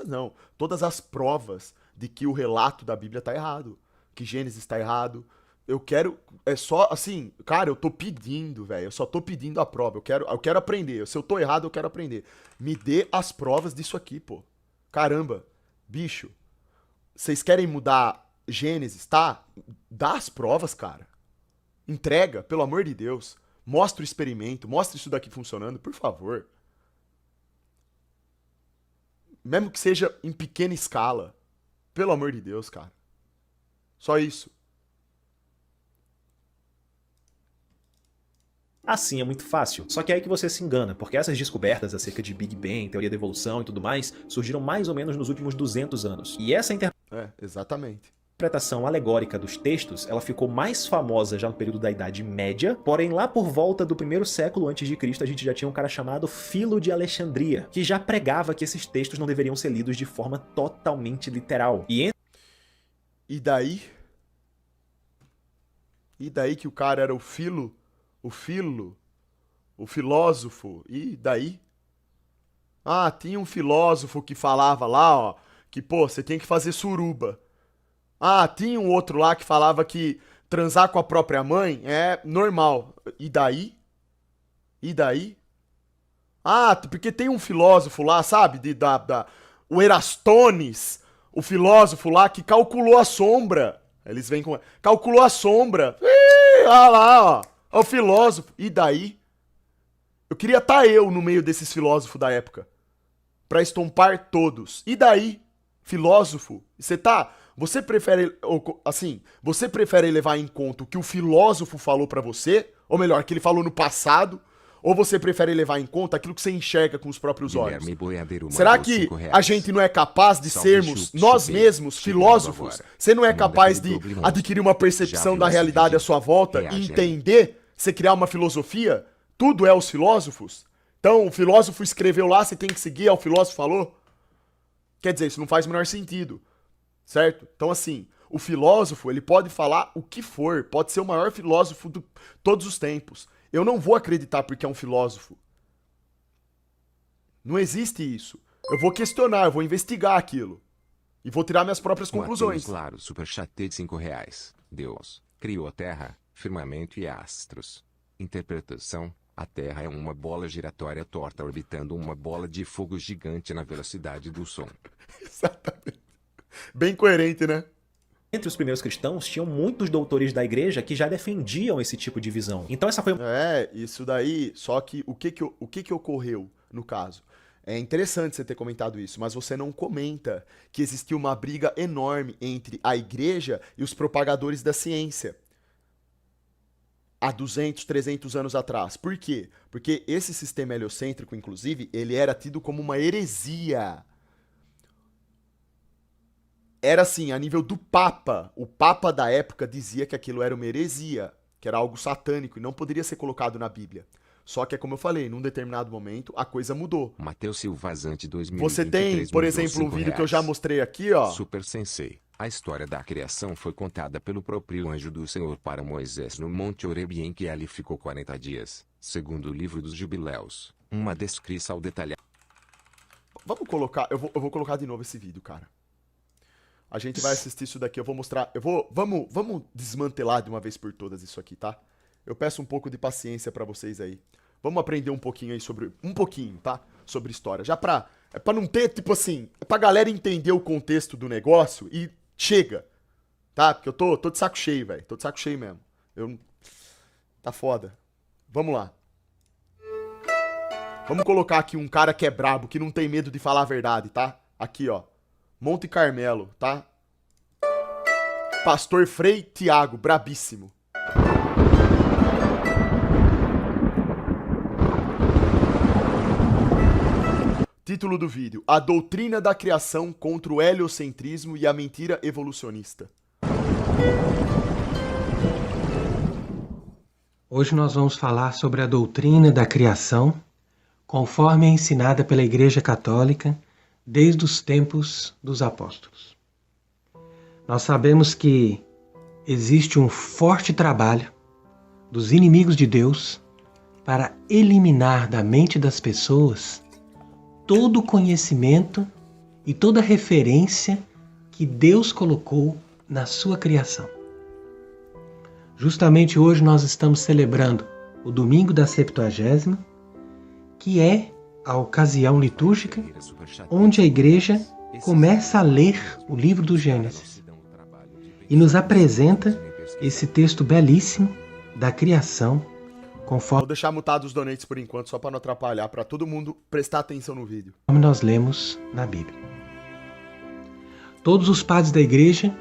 não, todas as provas de que o relato da Bíblia tá errado, que Gênesis tá errado. Eu quero, é só assim, cara, eu tô pedindo, velho, eu só tô pedindo a prova, eu quero aprender, se eu tô errado eu quero aprender. Me dê as provas disso aqui, pô. Caramba, bicho, vocês querem mudar Gênesis, tá? Dá as provas, cara. Entrega, pelo amor de Deus. Mostra o experimento, mostra isso daqui funcionando, por favor. Mesmo que seja em pequena escala. Pelo amor de Deus, cara. Só isso. Assim é muito fácil. Só que é aí que você se engana, porque essas descobertas acerca de Big Bang, teoria da evolução e tudo mais, surgiram mais ou menos nos últimos 200 anos. E essa Exatamente. interpretação alegórica dos textos, ela ficou mais famosa já no período da Idade Média, porém lá por volta do 1º século antes de Cristo a gente já tinha um cara chamado Filo de Alexandria, que já pregava que esses textos não deveriam ser lidos de forma totalmente literal. E daí? E daí que o cara era o filósofo, e daí? Ah, tinha um filósofo que falava lá, ó, que, pô, você tem que fazer suruba. Ah, tinha um outro lá que falava que transar com a própria mãe é normal. E daí? E daí? Ah, porque tem um filósofo lá, sabe? O Erastones, o filósofo lá que calculou a sombra. Eles vêm com... Calculou a sombra. Olha lá, ó. É o filósofo. E daí? Eu queria estar eu no meio desses filósofos da época. Pra estompar todos. E daí? Filósofo? Você prefere, assim, você prefere levar em conta o que o filósofo falou pra você? Ou melhor, que ele falou no passado? Ou você prefere levar em conta aquilo que você enxerga com os próprios olhos? Será que a gente não é capaz de sermos nós mesmos filósofos? Você não é capaz de adquirir uma percepção da realidade à sua volta e entender? Você criar uma filosofia? Tudo é os filósofos? Então, o filósofo escreveu lá, você tem que seguir, o filósofo falou? Quer dizer, isso não faz o menor sentido, certo? Então, assim, o filósofo, ele pode falar o que for, pode ser o maior filósofo de todos os tempos. Eu não vou acreditar porque é um filósofo. Não existe isso. Eu vou questionar, eu vou investigar aquilo. E vou tirar minhas próprias conclusões. Claro, superchat de R$5. Deus criou a terra, firmamento e astros. Interpretação: a Terra é uma bola giratória torta orbitando uma bola de fogo gigante na velocidade do som. Exatamente. Bem coerente, né? Entre os primeiros cristãos, tinham muitos doutores da igreja que já defendiam esse tipo de visão. Então essa foi... isso daí, só que o que ocorreu no caso? É interessante você ter comentado isso, mas você não comenta que existiu uma briga enorme entre a igreja e os propagadores da ciência. Há 200, 300 anos atrás. Por quê? Porque esse sistema heliocêntrico, inclusive, ele era tido como uma heresia. Era assim, a nível do Papa. O Papa da época dizia que aquilo era uma heresia, que era algo satânico e não poderia ser colocado na Bíblia. Só que, como eu falei, num determinado momento, a coisa mudou. Mateus Silvazante 2023. Você tem, por exemplo, um vídeo que eu já mostrei aqui, ó. Super Sensei. A história da criação foi contada pelo próprio anjo do Senhor para Moisés no Monte Horebe, em que ali ficou 40 dias, segundo o livro dos Jubileus. Uma descrição detalhada. Vamos colocar, eu vou colocar de novo esse vídeo, cara. A gente vai assistir isso daqui, eu vou mostrar, vamos desmantelar de uma vez por todas isso aqui, tá? Eu peço um pouco de paciência pra vocês aí. Vamos aprender um pouquinho aí tá? Sobre história. Já pra não ter, tipo assim, é pra galera entender o contexto do negócio e chega, tá? Porque eu tô de saco cheio, velho. Tô de saco cheio mesmo. Tá foda. Vamos lá. Vamos colocar aqui um cara que é brabo, que não tem medo de falar a verdade, tá? Aqui, ó. Monte Carmelo, tá? Pastor Frei Tiago, brabíssimo. Título do vídeo: A doutrina da criação contra o heliocentrismo e a mentira evolucionista. Hoje nós vamos falar sobre a doutrina da criação conforme é ensinada pela Igreja Católica desde os tempos dos apóstolos. Nós sabemos que existe um forte trabalho dos inimigos de Deus para eliminar da mente das pessoas todo o conhecimento e toda referência que Deus colocou na sua criação. Justamente hoje nós estamos celebrando o Domingo da Septuagésima, que é a ocasião litúrgica onde a Igreja começa a ler o livro do Gênesis e nos apresenta esse texto belíssimo da criação, conforme Vou deixar mutado os donates por enquanto, só para não atrapalhar, para todo mundo prestar atenção no vídeo. nós lemos na Bíblia. Todos os padres da Igreja,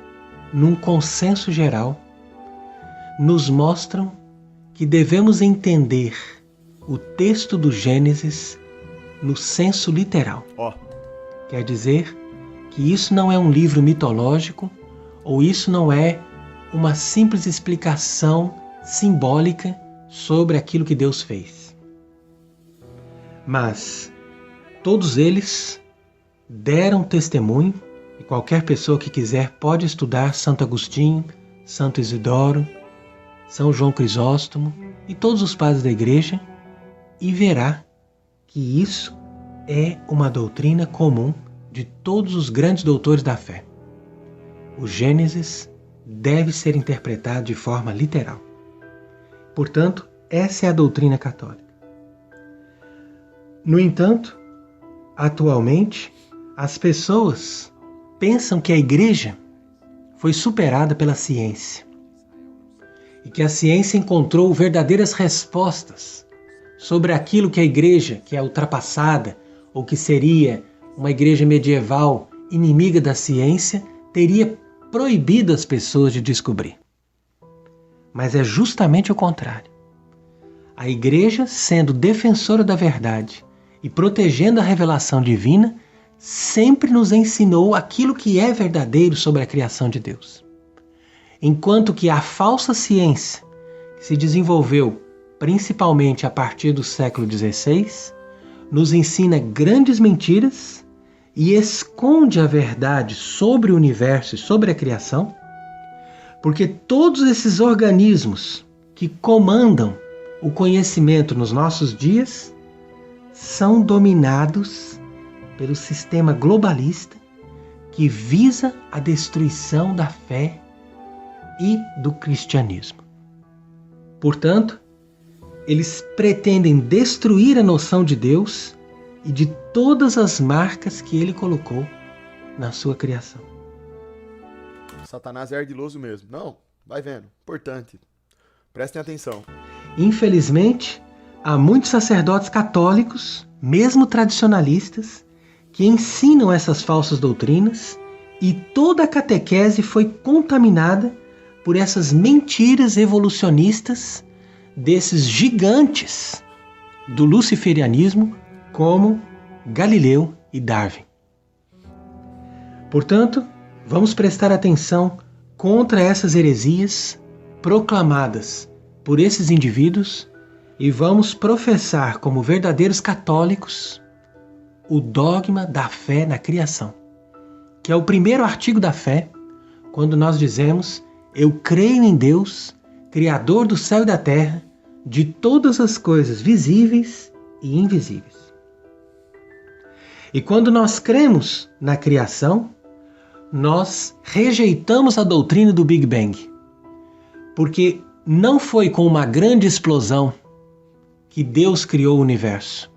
num consenso geral, nos mostram que devemos entender o texto do Gênesis no senso literal. Ó, Quer dizer que isso não é um livro mitológico ou isso não é uma simples explicação simbólica sobre aquilo que Deus fez. Mas todos eles deram testemunho, e qualquer pessoa que quiser pode estudar Santo Agostinho, Santo Isidoro, São João Crisóstomo e todos os padres da Igreja e verá que isso é uma doutrina comum de todos os grandes doutores da fé. O Gênesis deve ser interpretado de forma literal. Portanto, essa é a doutrina católica. No entanto, atualmente, as pessoas pensam que a Igreja foi superada pela ciência e que a ciência encontrou verdadeiras respostas sobre aquilo que a Igreja, que é ultrapassada ou que seria uma Igreja medieval inimiga da ciência, teria proibido as pessoas de descobrir. Mas é justamente o contrário. A Igreja, sendo defensora da verdade e protegendo a revelação divina, sempre nos ensinou aquilo que é verdadeiro sobre a criação de Deus. Enquanto que a falsa ciência, que se desenvolveu principalmente a partir do século XVI, nos ensina grandes mentiras e esconde a verdade sobre o universo e sobre a criação, porque todos esses organismos que comandam o conhecimento nos nossos dias são dominados pelo sistema globalista que visa a destruição da fé e do cristianismo. Portanto, eles pretendem destruir a noção de Deus e de todas as marcas que ele colocou na sua criação. Satanás é ardiloso mesmo. Não, vai vendo. Importante. Prestem atenção. Infelizmente, há muitos sacerdotes católicos, mesmo tradicionalistas, que ensinam essas falsas doutrinas e toda a catequese foi contaminada por essas mentiras evolucionistas desses gigantes do luciferianismo como Galileu e Darwin. Portanto, vamos prestar atenção contra essas heresias proclamadas por esses indivíduos e vamos professar como verdadeiros católicos o dogma da fé na criação, que é o primeiro artigo da fé, quando nós dizemos: eu creio em Deus, Criador do céu e da terra, de todas as coisas visíveis e invisíveis. E quando nós cremos na criação, nós rejeitamos a doutrina do Big Bang, porque não foi com uma grande explosão que Deus criou o universo,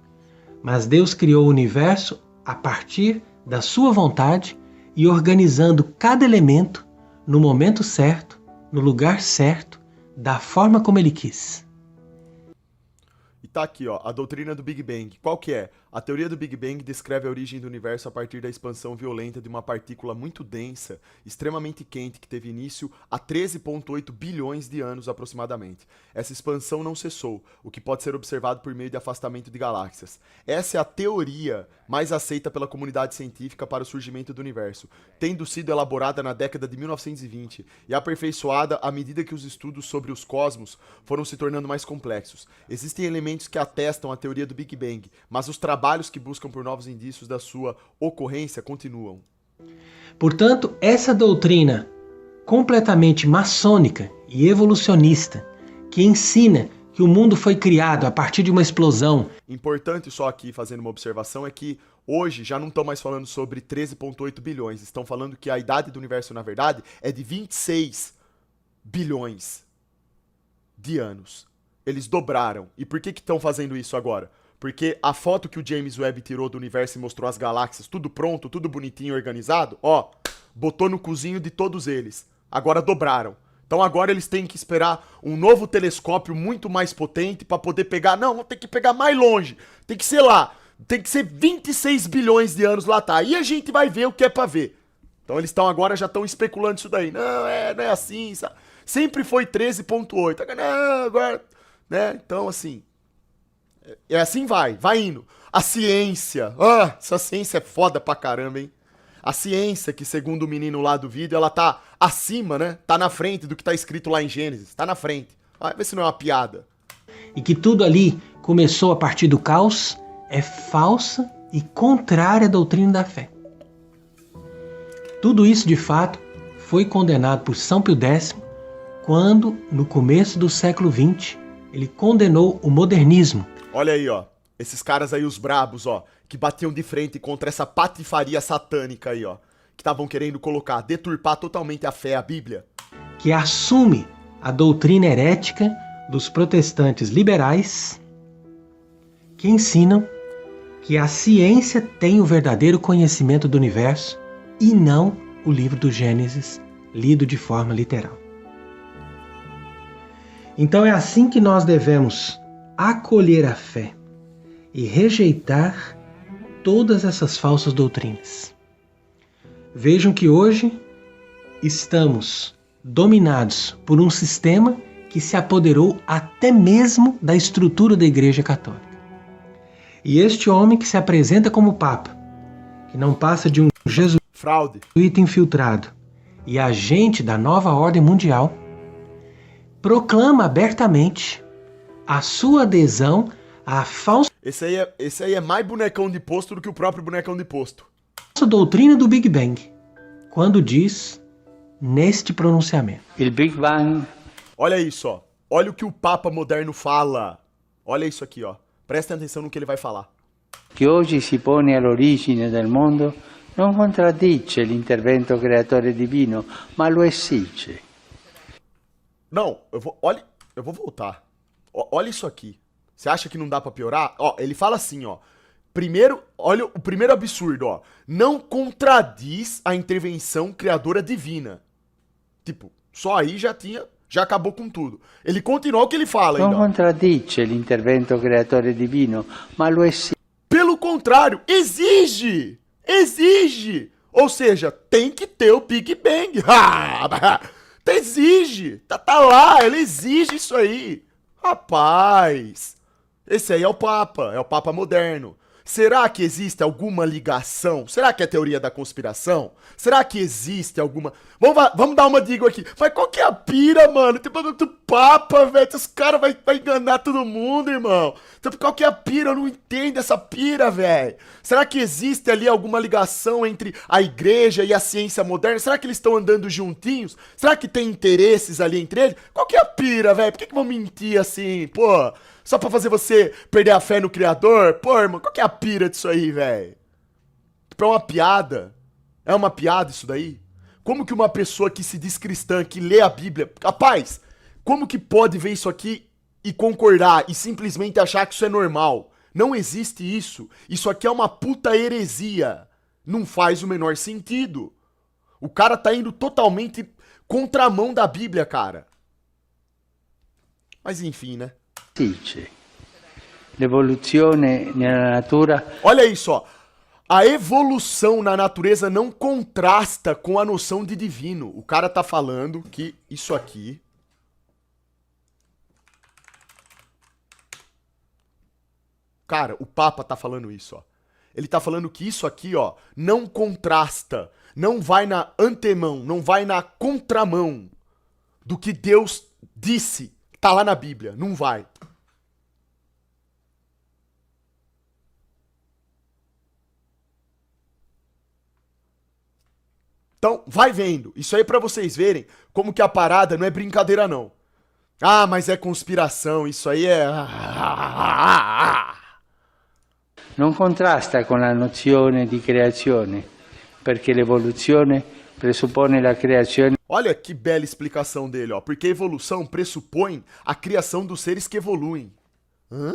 mas Deus criou o universo a partir da sua vontade e organizando cada elemento no momento certo, no lugar certo, da forma como ele quis. E tá aqui, ó, a doutrina do Big Bang. Qual que é? A teoria do Big Bang descreve a origem do universo a partir da expansão violenta de uma partícula muito densa, extremamente quente, que teve início há 13,8 bilhões de anos aproximadamente. Essa expansão não cessou, o que pode ser observado por meio de afastamento de galáxias. Essa é a teoria mais aceita pela comunidade científica para o surgimento do universo, tendo sido elaborada na década de 1920 e aperfeiçoada à medida que os estudos sobre os cosmos foram se tornando mais complexos. Existem elementos que atestam a teoria do Big Bang, mas os trabalhos que buscam por novos indícios da sua ocorrência continuam. Portanto, essa doutrina completamente maçônica e evolucionista, que ensina que o mundo foi criado a partir de uma explosão. Importante só aqui, fazendo uma observação, é que hoje já não estão mais falando sobre 13,8 bilhões, estão falando que a idade do universo, na verdade, é de 26 bilhões de anos. Eles dobraram. E por que estão fazendo isso agora? Porque a foto que o James Webb tirou do universo e mostrou as galáxias, tudo pronto, tudo bonitinho, organizado, ó, botou no cozinho de todos eles. Agora dobraram. Então agora eles têm que esperar um novo telescópio muito mais potente para poder pegar. Não, tem que pegar mais longe. Tem que ser lá. Tem que ser 26 bilhões de anos lá, tá? E a gente vai ver o que é pra ver. Então eles já estão especulando isso daí. Não é assim, sabe? Sempre foi 13,8. Não, agora, né? Então assim, é assim vai indo. A ciência, essa ciência é foda pra caramba, hein? A ciência que, segundo o menino lá do vídeo, ela tá acima, né? Tá na frente do que tá escrito lá em Gênesis. Tá na frente. Vai ver se não é uma piada. E que tudo ali começou a partir do caos, é falsa e contrária à doutrina da fé. Tudo isso, de fato, foi condenado por São Pio X, quando, no começo do século XX, ele condenou o modernismo. Olha aí, ó. Esses caras aí, os brabos, ó, que batiam de frente contra essa patifaria satânica aí, ó. Que estavam querendo deturpar totalmente a fé, a Bíblia. Que assume a doutrina herética dos protestantes liberais, que ensinam que a ciência tem o verdadeiro conhecimento do universo e não o livro do Gênesis, lido de forma literal. Então é assim que nós devemos acolher a fé e rejeitar todas essas falsas doutrinas. Vejam que hoje estamos dominados por um sistema que se apoderou até mesmo da estrutura da Igreja Católica. E este homem que se apresenta como Papa, que não passa de um fraude, jesuíta infiltrado e agente da nova ordem mundial, proclama abertamente a sua adesão à falsa Esse aí é mais bonecão de posto do que o próprio bonecão de posto. doutrina do Big Bang, quando diz neste pronunciamento. Il Big Bang. Olha isso, ó. Olha o que o Papa moderno fala. Olha isso aqui, ó. Prestem atenção no que ele vai falar. Che oggi si pone all'origine del mondo non contraddice l'intervento creatore divino, ma lo esige. Não, eu vou voltar. Olha isso aqui. Você acha que não dá pra piorar? Ó, ele fala assim, ó. Primeiro, olha o primeiro absurdo, ó. Não contradiz a intervenção criadora divina. Tipo, só aí já acabou com tudo. Ele continua o que ele fala ainda. Non contraddice l'intervento creatore divino, ma lo esige. Pelo contrário, exige! Exige! Ou seja, tem que ter o Big Bang. Exige! Tá lá, ele exige isso aí. Rapaz, esse aí é o Papa moderno. Será que existe alguma ligação? Será que é teoria da conspiração? Será que existe alguma... Vamos dar uma dica aqui. Mas qual que é a pira, mano? Tipo, do Papa, velho. Os caras vai enganar todo mundo, irmão. Então, qual que é a pira? Eu não entendo essa pira, velho. Será que existe ali alguma ligação entre a igreja e a ciência moderna? Será que eles estão andando juntinhos? Será que tem interesses ali entre eles? Qual que é a pira, velho? Por que vão mentir assim, pô? Só pra fazer você perder a fé no Criador? Pô, irmão, qual que é a pira disso aí, velho? Tipo, é uma piada? É uma piada isso daí? Como que uma pessoa que se diz cristã, que lê a Bíblia... Rapaz, como que pode ver isso aqui e concordar e simplesmente achar que isso é normal? Não existe isso. Isso aqui é uma puta heresia. Não faz o menor sentido. O cara tá indo totalmente contramão da Bíblia, cara. Mas enfim, né? L'evoluzione nella natura Olha isso, ó. A evolução na natureza não contrasta com a noção de divino. O cara tá falando que isso aqui... Cara, o Papa tá falando isso, ó. Ele tá falando que isso aqui, ó, não contrasta, não vai na antemão, não vai na contramão do que Deus disse, tá lá na Bíblia, não vai. Então, vai vendo. Isso aí é pra vocês verem como que a parada não é brincadeira, não. Ah, mas é conspiração, isso aí é... non contrasta con la nozione di creazione, perché l'evoluzione presuppone la creazione. Olha que bela explicação dele, ó. Porque a evolução pressupõe a criação dos seres que evoluem. Hã?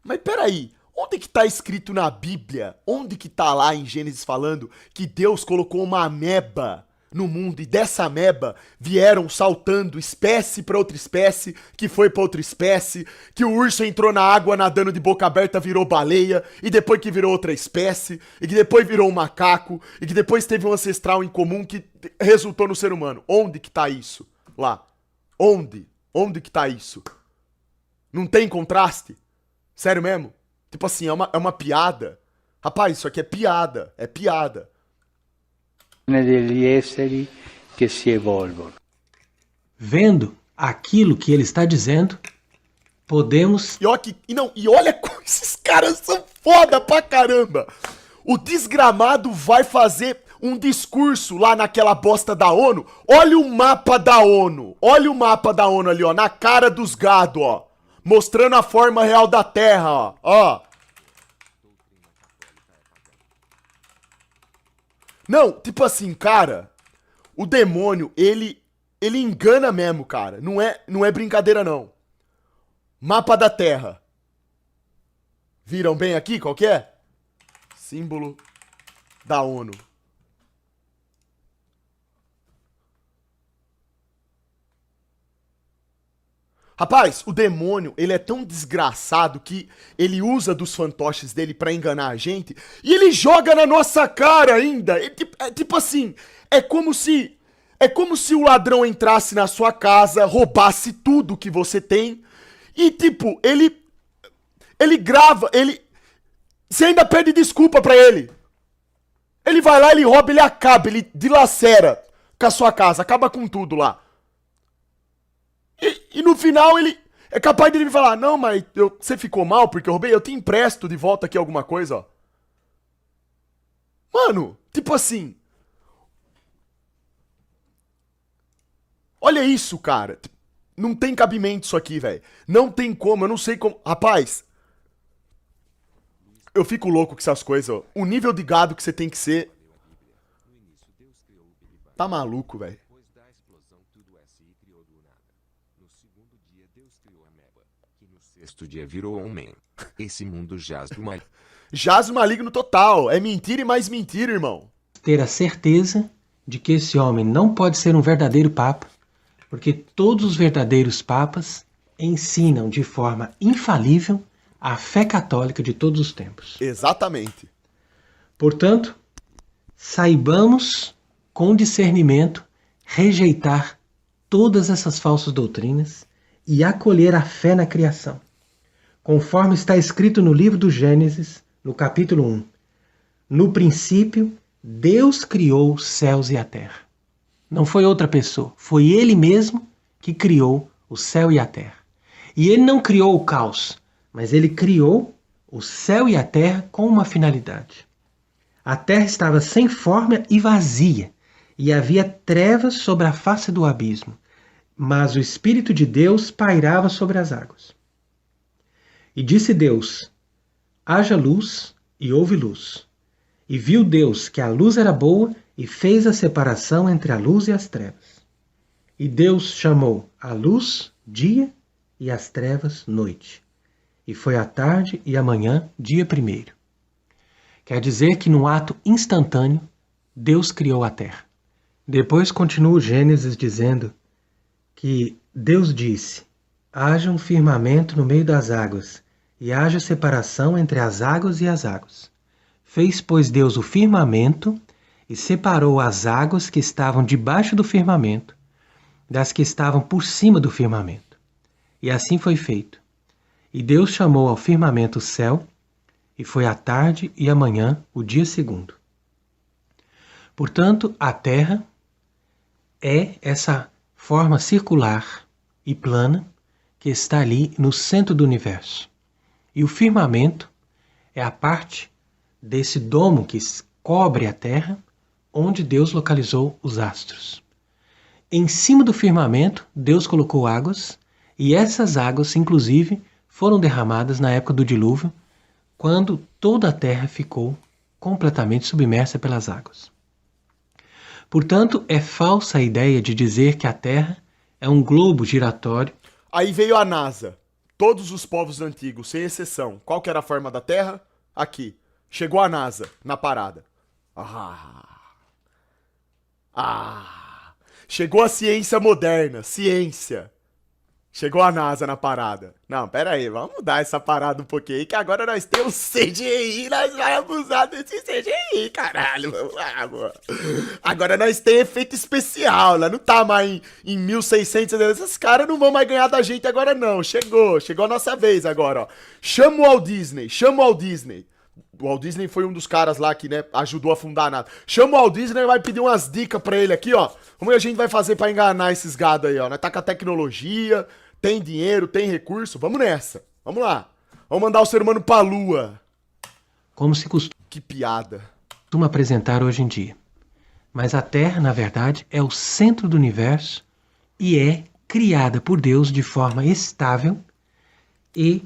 Mas peraí, onde que tá escrito na Bíblia? Onde que tá lá em Gênesis falando que Deus colocou uma ameba no mundo e dessa ameba vieram saltando espécie pra outra espécie, que foi pra outra espécie, que o urso entrou na água nadando de boca aberta, virou baleia, e depois que virou outra espécie, e que depois virou um macaco, e que depois teve um ancestral em comum que resultou no ser humano. Onde que tá isso? Lá. Onde? Onde que tá isso? Não tem contraste? Sério mesmo? Tipo assim, é uma piada. Rapaz, isso aqui é piada. É piada. Degli esseri che si evolvono. Vendo aquilo que ele está dizendo, podemos... E olha como esses caras são foda pra caramba. O desgramado vai fazer um discurso lá naquela bosta da ONU. Olha o mapa da ONU. Olha o mapa da ONU ali, ó. Na cara dos gado, ó. Mostrando a forma real da Terra, ó. Ó. Não, tipo assim, cara, o demônio, ele engana mesmo, cara. Não é brincadeira, não. Mapa da Terra. Viram bem aqui qual que é? Símbolo da ONU. Rapaz, o demônio, ele é tão desgraçado que ele usa dos fantoches dele pra enganar a gente e ele joga na nossa cara ainda. É tipo assim, é como se o ladrão entrasse na sua casa, roubasse tudo que você tem e tipo, ele grava, você ainda pede desculpa pra ele. Ele vai lá, ele rouba, ele acaba, ele dilacera com a sua casa, acaba com tudo lá. E no final ele é capaz de ele falar, não, mas você ficou mal porque eu roubei, eu te empresto de volta aqui alguma coisa, ó. Mano, tipo assim. Olha isso, cara. Não tem cabimento isso aqui, velho. Não tem como, eu não sei como. Rapaz, eu fico louco com essas coisas, ó. O nível de gado que você tem que ser. Tá maluco, velho. Sexto dia virou homem. Esse mundo jaz do mal. Jaz do maligno total. É mentira e mais mentira, irmão. Ter a certeza de que esse homem não pode ser um verdadeiro papa, porque todos os verdadeiros papas ensinam de forma infalível a fé católica de todos os tempos. Exatamente. Portanto, saibamos com discernimento rejeitar todas essas falsas doutrinas e acolher a fé na criação. Conforme está escrito no livro do Gênesis, no capítulo 1. No princípio, Deus criou os céus e a terra. Não foi outra pessoa, foi Ele mesmo que criou o céu e a terra. E Ele não criou o caos, mas Ele criou o céu e a terra com uma finalidade. A terra estava sem forma e vazia, e havia trevas sobre a face do abismo, mas o Espírito de Deus pairava sobre as águas. E disse Deus, haja luz, e houve luz. E viu Deus que a luz era boa, e fez a separação entre a luz e as trevas. E Deus chamou a luz dia, e as trevas noite. E foi a tarde e a manhã, dia primeiro. Quer dizer que num ato instantâneo, Deus criou a terra. Depois continua o Gênesis dizendo que Deus disse, haja um firmamento no meio das águas, e haja separação entre as águas e as águas. Fez, pois, Deus o firmamento e separou as águas que estavam debaixo do firmamento das que estavam por cima do firmamento. E assim foi feito. E Deus chamou ao firmamento céu, e foi a tarde e a manhã o dia segundo. Portanto, a terra é essa forma circular e plana que está ali no centro do universo. E o firmamento é a parte desse domo que cobre a terra, onde Deus localizou os astros. Em cima do firmamento, Deus colocou águas, e essas águas, inclusive, foram derramadas na época do dilúvio, quando toda a terra ficou completamente submersa pelas águas. Portanto, é falsa a ideia de dizer que a Terra é um globo giratório. Aí veio a NASA. Todos os povos antigos, sem exceção. Qual que era a forma da Terra? Aqui. Chegou a NASA na parada. Chegou a ciência moderna. Ciência. Chegou a NASA na parada. Não, pera aí, vamos mudar essa parada um pouquinho aí, que agora nós temos CGI, nós vamos abusar desse CGI, caralho, vamos lá, mano. Agora nós temos efeito especial, lá não tá mais em 1600, esses caras não vão mais ganhar da gente agora não, chegou a nossa vez agora, ó. Chama o Walt Disney. O Walt Disney foi um dos caras lá que, né, ajudou a fundar a NASA. Chama o Walt Disney e vai pedir umas dicas pra ele aqui, ó. Como a gente vai fazer pra enganar esses gado aí, ó. Nós tá com a tecnologia, tem dinheiro, tem recurso, vamos nessa. Vamos lá. Vamos mandar o ser humano pra lua. Como se Que piada. costuma apresentar hoje em dia. Mas a Terra, na verdade, é o centro do universo e é criada por Deus de forma estável e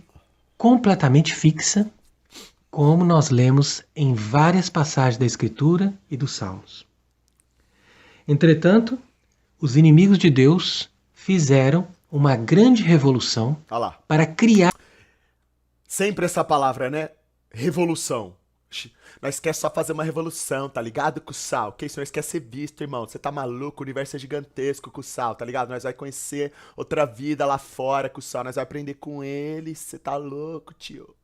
completamente fixa, como nós lemos em várias passagens da Escritura e dos Salmos. Entretanto, os inimigos de Deus fizeram uma grande revolução Olha lá. para criar. Sempre essa palavra, né? Revolução. Nós quer só fazer uma revolução, tá ligado, Cussal? Que isso, nós quer ser visto, irmão. Você tá maluco? O universo é gigantesco, Cussal, tá ligado? Nós vai conhecer outra vida lá fora, Cussal. Nós vai aprender com eles. Você tá louco, tio?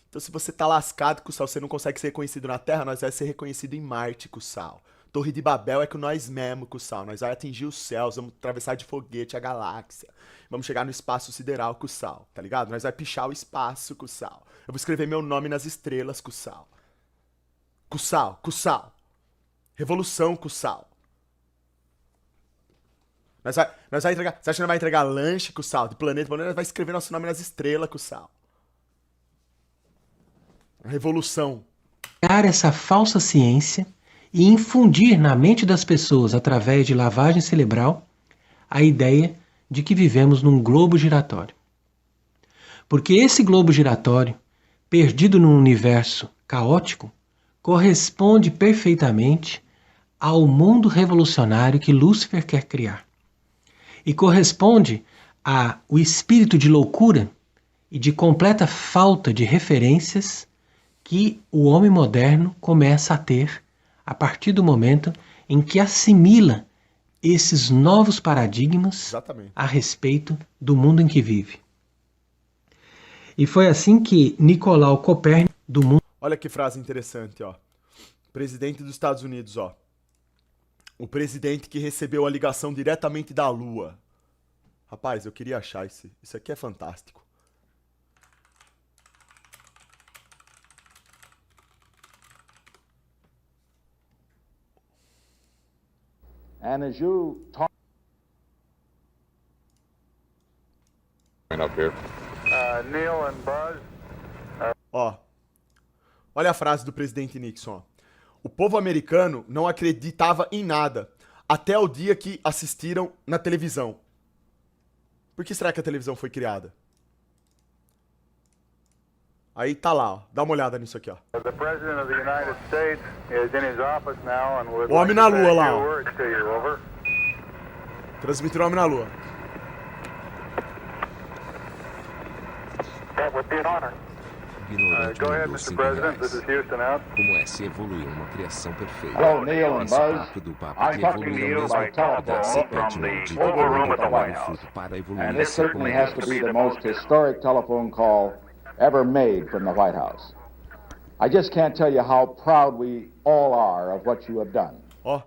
Então, se você tá lascado, Cussal, você não consegue ser reconhecido na Terra, nós vai ser reconhecido em Marte, Cussal. Torre de Babel é com nós mesmo, Cussal. Nós vai atingir os céus, vamos atravessar de foguete a galáxia. Vamos chegar no espaço sideral, Cussal, tá ligado? Nós vai pichar o espaço, Cussal. Eu vou escrever meu nome nas estrelas, Cussal. Cussal. Revolução, Cussal. Nós vai entregar... Você acha que nós vai entregar lanche, Cussal? De planeta, nós vai escrever nosso nome nas estrelas, Cussal. Revolução. Criar essa falsa ciência e infundir na mente das pessoas, através de lavagem cerebral, a ideia de que vivemos num globo giratório. Porque esse globo giratório, perdido num universo caótico, corresponde perfeitamente ao mundo revolucionário que Lúcifer quer criar. E corresponde ao espírito de loucura e de completa falta de referências que o homem moderno começa a ter a partir do momento em que assimila esses novos paradigmas Exatamente. a respeito do mundo em que vive. E foi assim que Nicolau Copérnico, do mundo... Olha que frase interessante, ó. Presidente dos Estados Unidos, ó. O presidente que recebeu a ligação diretamente da Lua. Rapaz, eu queria achar isso. Isso aqui é fantástico. And as you talk up here. Neil and Buzz. Ó. Olha a frase do presidente Nixon, ó. O povo americano não acreditava em nada até o dia que assistiram na televisão. Por que será que a televisão foi criada? Aí tá lá, ó. Dá uma olhada nisso aqui, ó. The President of the United States is in his office now and would O homem like na to lua say a lá, few ó. words to you. Over. Transmitiram o homem na lua. That would be an honor. Ignorante Go ahead, mandou Mr. 5 President. This reais. is Houston out. Como é se evoluir uma criação perfeita? Hello, Neil and Esse Buzz. papo do papo I'm de talking to evoluir you ao by mesmo tempo deve ser telephone pé de from mão the de Oval Room todo at the trabalho White House. fruto para And evoluir this essa certainly has to be the most historic telephone call ever made from the White House. I just can't tell you how proud we all are of what you have done. Ó,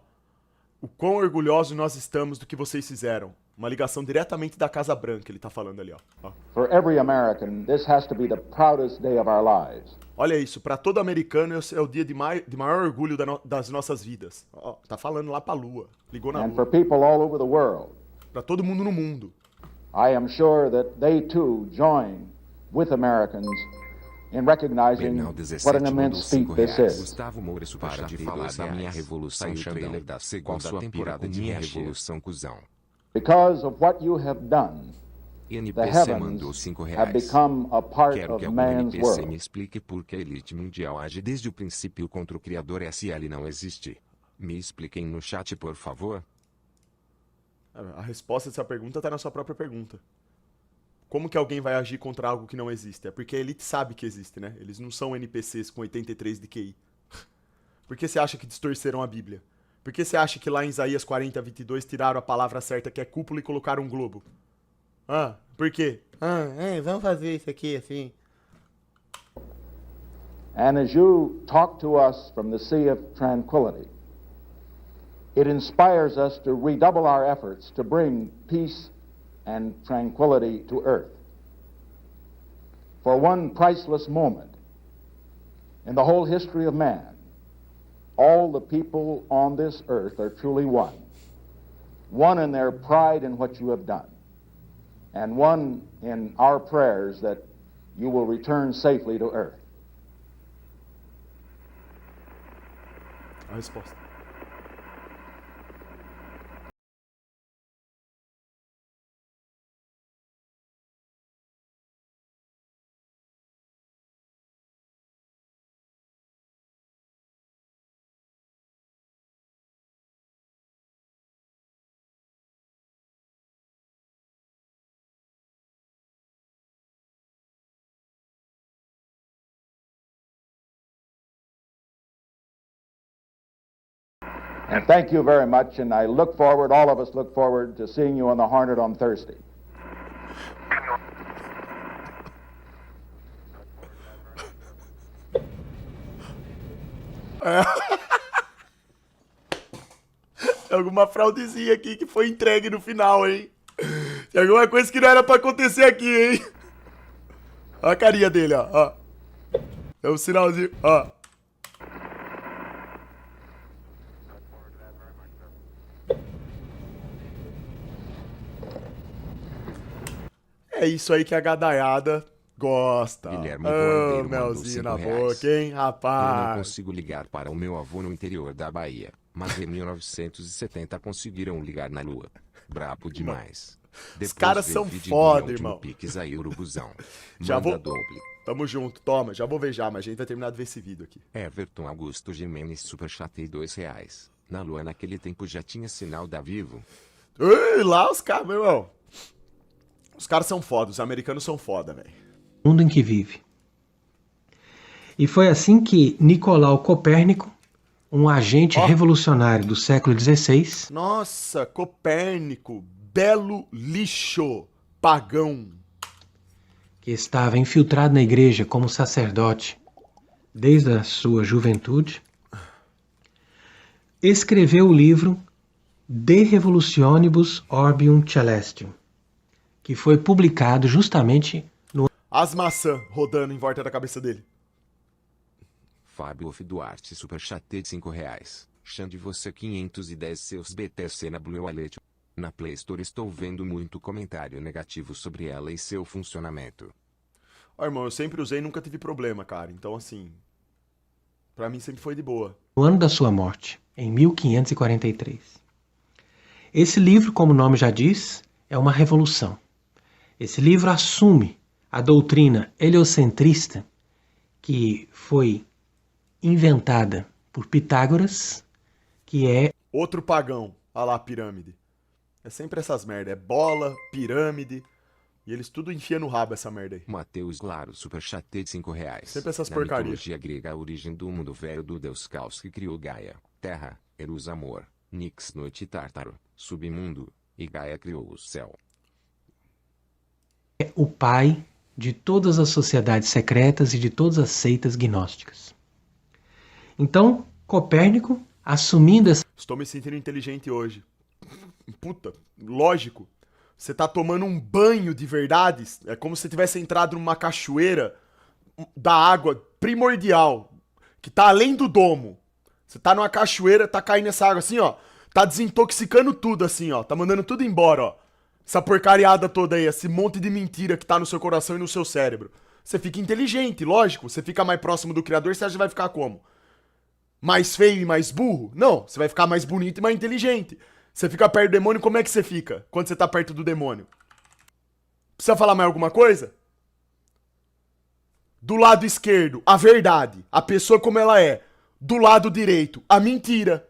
o quão orgulhosos nós estamos do que vocês fizeram. Uma ligação diretamente da Casa Branca, ele tá falando ali, ó. For every American, this has to be the proudest day of our lives. Olha isso, pra todo americano é o dia de maior orgulho das nossas vidas. Ó, tá falando lá pra Lua. Ligou na And for Lua. people all over the world, Pra todo mundo no mundo. I am sure that they too join with Americans in recognizing Penal what 17 an mandou immense feat 5 this reais. is. Gustavo Moura para de falar da minha revolução Saiu o Xandão. trailer da segunda Qual sua temporada de minha Reacher. revolução cuzão. Because of what you have done, the NPC mandou heavens 5 have reais. become a part Quero que of algum man's NPC me world. explique por que a elite mundial age desde o princípio contra o criador SL não existe. Me expliquem no chat, por favor. A resposta dessa pergunta tá na sua própria pergunta. Como que alguém vai agir contra algo que não existe? É porque a elite sabe que existe, né? Eles não são NPCs com 83 de QI. Por que você acha que distorceram a Bíblia? Por que você acha que lá em Isaías 40, 22 tiraram a palavra certa que é cúpula e colocaram um globo? Ah, por quê? Vamos fazer isso aqui assim. And as you talk to us from the Sea of Tranquility, it inspires us to redouble our efforts to bring peace and tranquility to earth. For one priceless moment in the whole history of man, all the people on this earth are truly one. One in their pride in what you have done, and one in our prayers that you will return safely to earth. A resposta. And thank you very much, and I look forward, all of us look forward to seeing you on the Hornet on Thursday. Tem alguma fraudezinha aqui que foi entregue no final, hein? Tem alguma coisa que não era pra acontecer aqui, hein? Olha a carinha dele, ó. É um sinalzinho, ó. É isso aí que a gadaiada gosta. Guilherme Ô, Cordeiro mandou melzinho 5 na reais. boca, hein, Eu não rapaz? consigo ligar para o meu avô no interior da Bahia, mas em 1970 conseguiram ligar na Lua. Brabo demais. Depois caras vê são vídeo foda, de irmão. Pix aí, urubuzão. Já Manda vou- doble. Tamo junto, toma, já vou ver já, mas a gente vai terminar de ver esse vídeo aqui. Everton Augusto Jimenez superchatei 2 reais. Na Lua naquele tempo já tinha sinal da Vivo. Ui, lá os caras, meu irmão. Os caras são foda, os americanos são foda, velho. mundo em que vive. E foi assim que Nicolau Copérnico, um agente revolucionário do século XVI, Nossa, Copérnico, belo lixo, pagão. que estava infiltrado na igreja como sacerdote desde a sua juventude, escreveu o livro De Revolutionibus Orbium Celestium, que foi publicado justamente As maçãs rodando em volta da cabeça dele. Fábio Off Duarte superchatei 5 reais. Xande você 510 seus BTC na Blue Wallet. Na Play Store estou vendo muito comentário negativo sobre ela e seu funcionamento. Ó, irmão, eu sempre usei e nunca tive problema, cara. Então, assim, pra mim sempre foi de boa. no ano da sua morte, em 1543. Esse livro, como o nome já diz, é uma revolução. Esse livro assume a doutrina heliocentrista que foi inventada por Pitágoras, que é Outro pagão, olha lá a pirâmide. É sempre essas merda, é bola, pirâmide, e eles tudo enfiam no rabo essa merda aí. Mateus Claro superchatei 5 reais. Sempre essas Na porcaria. mitologia grega a origem do mundo velho do deus Caos que criou Gaia, Terra, Eros Amor, Nix Noite e Tártaro, Submundo, e Gaia criou o céu. o pai de todas as sociedades secretas e de todas as seitas gnósticas. Então, Copérnico, assumindo essa Estou me sentindo inteligente hoje. Puta, lógico. Você tá tomando um banho de verdades. É como se você tivesse entrado numa cachoeira da água primordial, que tá além do domo. Você tá numa cachoeira, tá caindo essa água assim, ó. Tá desintoxicando tudo assim, ó. Tá mandando tudo embora, ó. Essa porcariada toda aí, esse monte de mentira que tá no seu coração e no seu cérebro. Você fica inteligente, lógico. Você fica mais próximo do Criador, você acha que vai ficar como? Mais feio e mais burro? Não, você vai ficar mais bonito e mais inteligente. Você fica perto do demônio, como é que você fica quando você tá perto do demônio? Precisa falar mais alguma coisa? Do lado esquerdo, a verdade, a pessoa como ela é. Do lado direito, a mentira,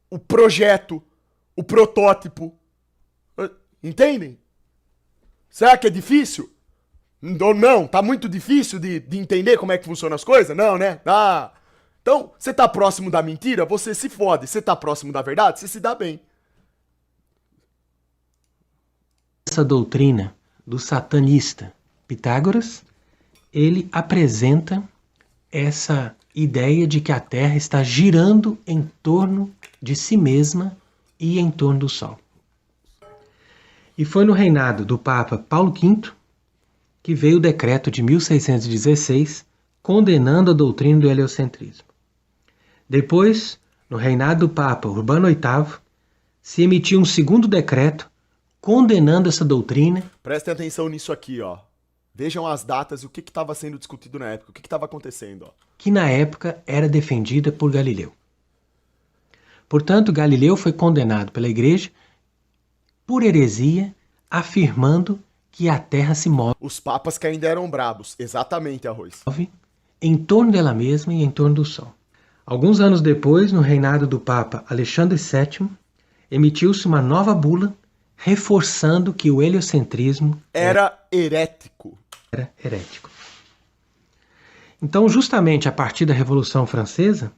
o projeto, o protótipo. Entendem? Será que é difícil? Ou não? Tá muito difícil de entender como é que funcionam as coisas? Não, né? Ah. Então, você tá próximo da mentira, você se fode. Você tá próximo da verdade, você se dá bem. doutrina do satanista Pitágoras, ele apresenta essa ideia de que a Terra está girando em torno de si mesma e em torno do Sol. E foi no reinado do Papa Paulo V que veio o decreto de 1616 condenando a doutrina do heliocentrismo. Depois, no reinado do Papa Urbano VIII, se emitiu um segundo decreto condenando essa doutrina. Prestem atenção nisso aqui, ó. Vejam as datas e o que estava sendo discutido na época, o que estava acontecendo, ó. Que na época era defendida por Galileu. Portanto, Galileu foi condenado pela Igreja por heresia, afirmando que a Terra se move Os papas que ainda eram brabos, exatamente, Arroz. em torno dela mesma e em torno do Sol. Alguns anos depois, no reinado do Papa Alexandre VII, emitiu-se uma nova bula reforçando que o heliocentrismo Era herético. era herético. Então, justamente a partir da Revolução Francesa,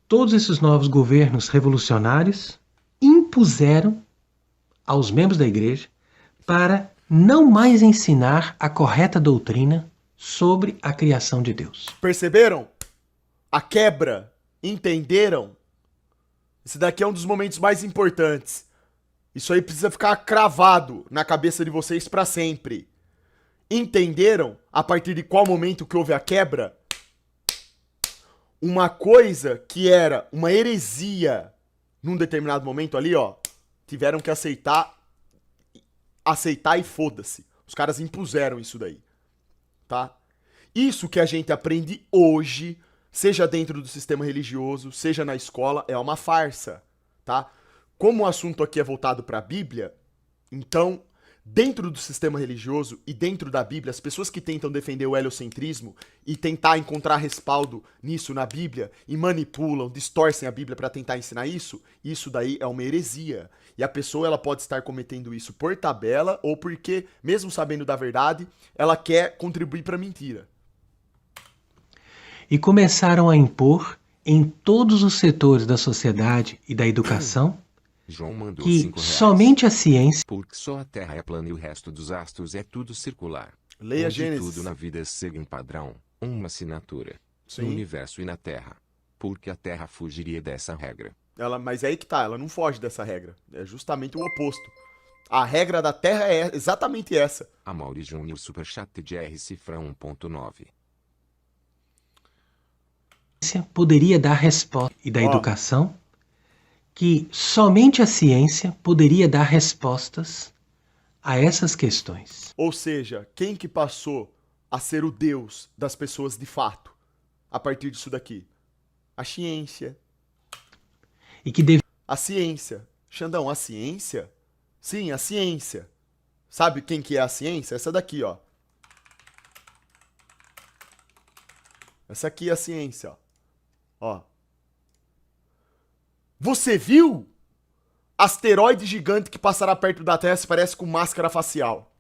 todos esses novos governos revolucionários impuseram aos membros da Igreja para não mais ensinar a correta doutrina sobre a criação de Deus. Perceberam? A quebra. Entenderam? Esse daqui é um dos momentos mais importantes. Isso aí precisa ficar cravado na cabeça de vocês para sempre. Entenderam a partir de qual momento que houve a quebra? Uma coisa que era uma heresia num determinado momento ali, ó, tiveram que aceitar e foda-se. Os caras impuseram isso daí, tá? Isso que a gente aprende hoje, seja dentro do sistema religioso, seja na escola, é uma farsa, tá? Como o assunto aqui é voltado para a Bíblia, então, dentro do sistema religioso e dentro da Bíblia, as pessoas que tentam defender o heliocentrismo e tentar encontrar respaldo nisso na Bíblia e manipulam, distorcem a Bíblia para tentar ensinar isso daí é uma heresia. E a pessoa ela pode estar cometendo isso por tabela ou porque, mesmo sabendo da verdade, ela quer contribuir para a mentira. E começaram a impor em todos os setores da sociedade e da educação João mandou que 5 reais. somente a ciência Porque só a Terra é plana e o resto dos astros é tudo circular. Leia onde Gênesis. tudo na vida segue um padrão, uma assinatura. Sim. No universo e na Terra. Porque a Terra fugiria dessa regra. Mas é aí que tá, ela não foge dessa regra. É justamente o oposto. A regra da Terra é exatamente essa. A Mauri Júnior Superchat de R Cifra 1.9. poderia dar resposta e da Ó. educação que somente a ciência poderia dar respostas a essas questões. Ou seja, quem que passou a ser o Deus das pessoas de fato a partir disso daqui? A ciência. E que deve A ciência. Xandão, a ciência? Sim, a ciência. Sabe quem que é a ciência? Essa daqui, ó. Essa aqui é a ciência, ó. Ó. Você viu? Asteroide gigante que passará perto da Terra se parece com máscara facial.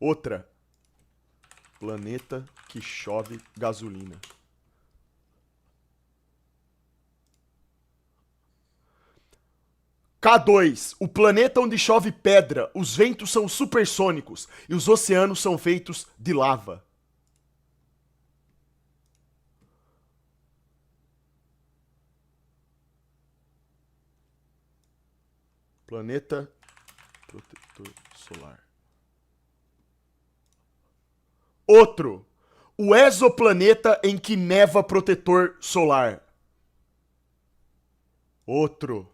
Outra. Planeta que chove gasolina. K2, o planeta onde chove pedra, os ventos são supersônicos e os oceanos são feitos de lava. Planeta protetor solar. Outro, o exoplaneta em que neva protetor solar. Outro.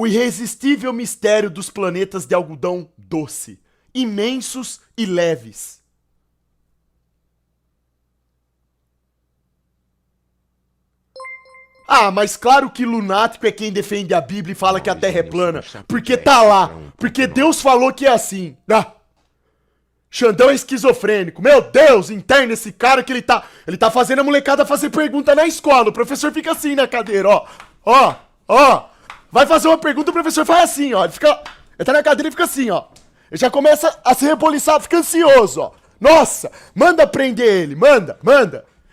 O irresistível mistério dos planetas de algodão doce, imensos e leves. Ah, mas claro que lunático é quem defende a Bíblia e fala que a Terra é plana, porque tá lá, porque Deus falou que é assim. Ah. Xandão é esquizofrênico. Meu Deus, interna esse cara que ele tá fazendo a molecada fazer pergunta na escola. O professor fica assim na cadeira, ó. Vai fazer uma pergunta, o professor faz assim, ó. Ele tá na cadeira e fica assim, ó. Ele já começa a se repoliçar, fica ansioso, ó. Nossa, manda prender ele, manda.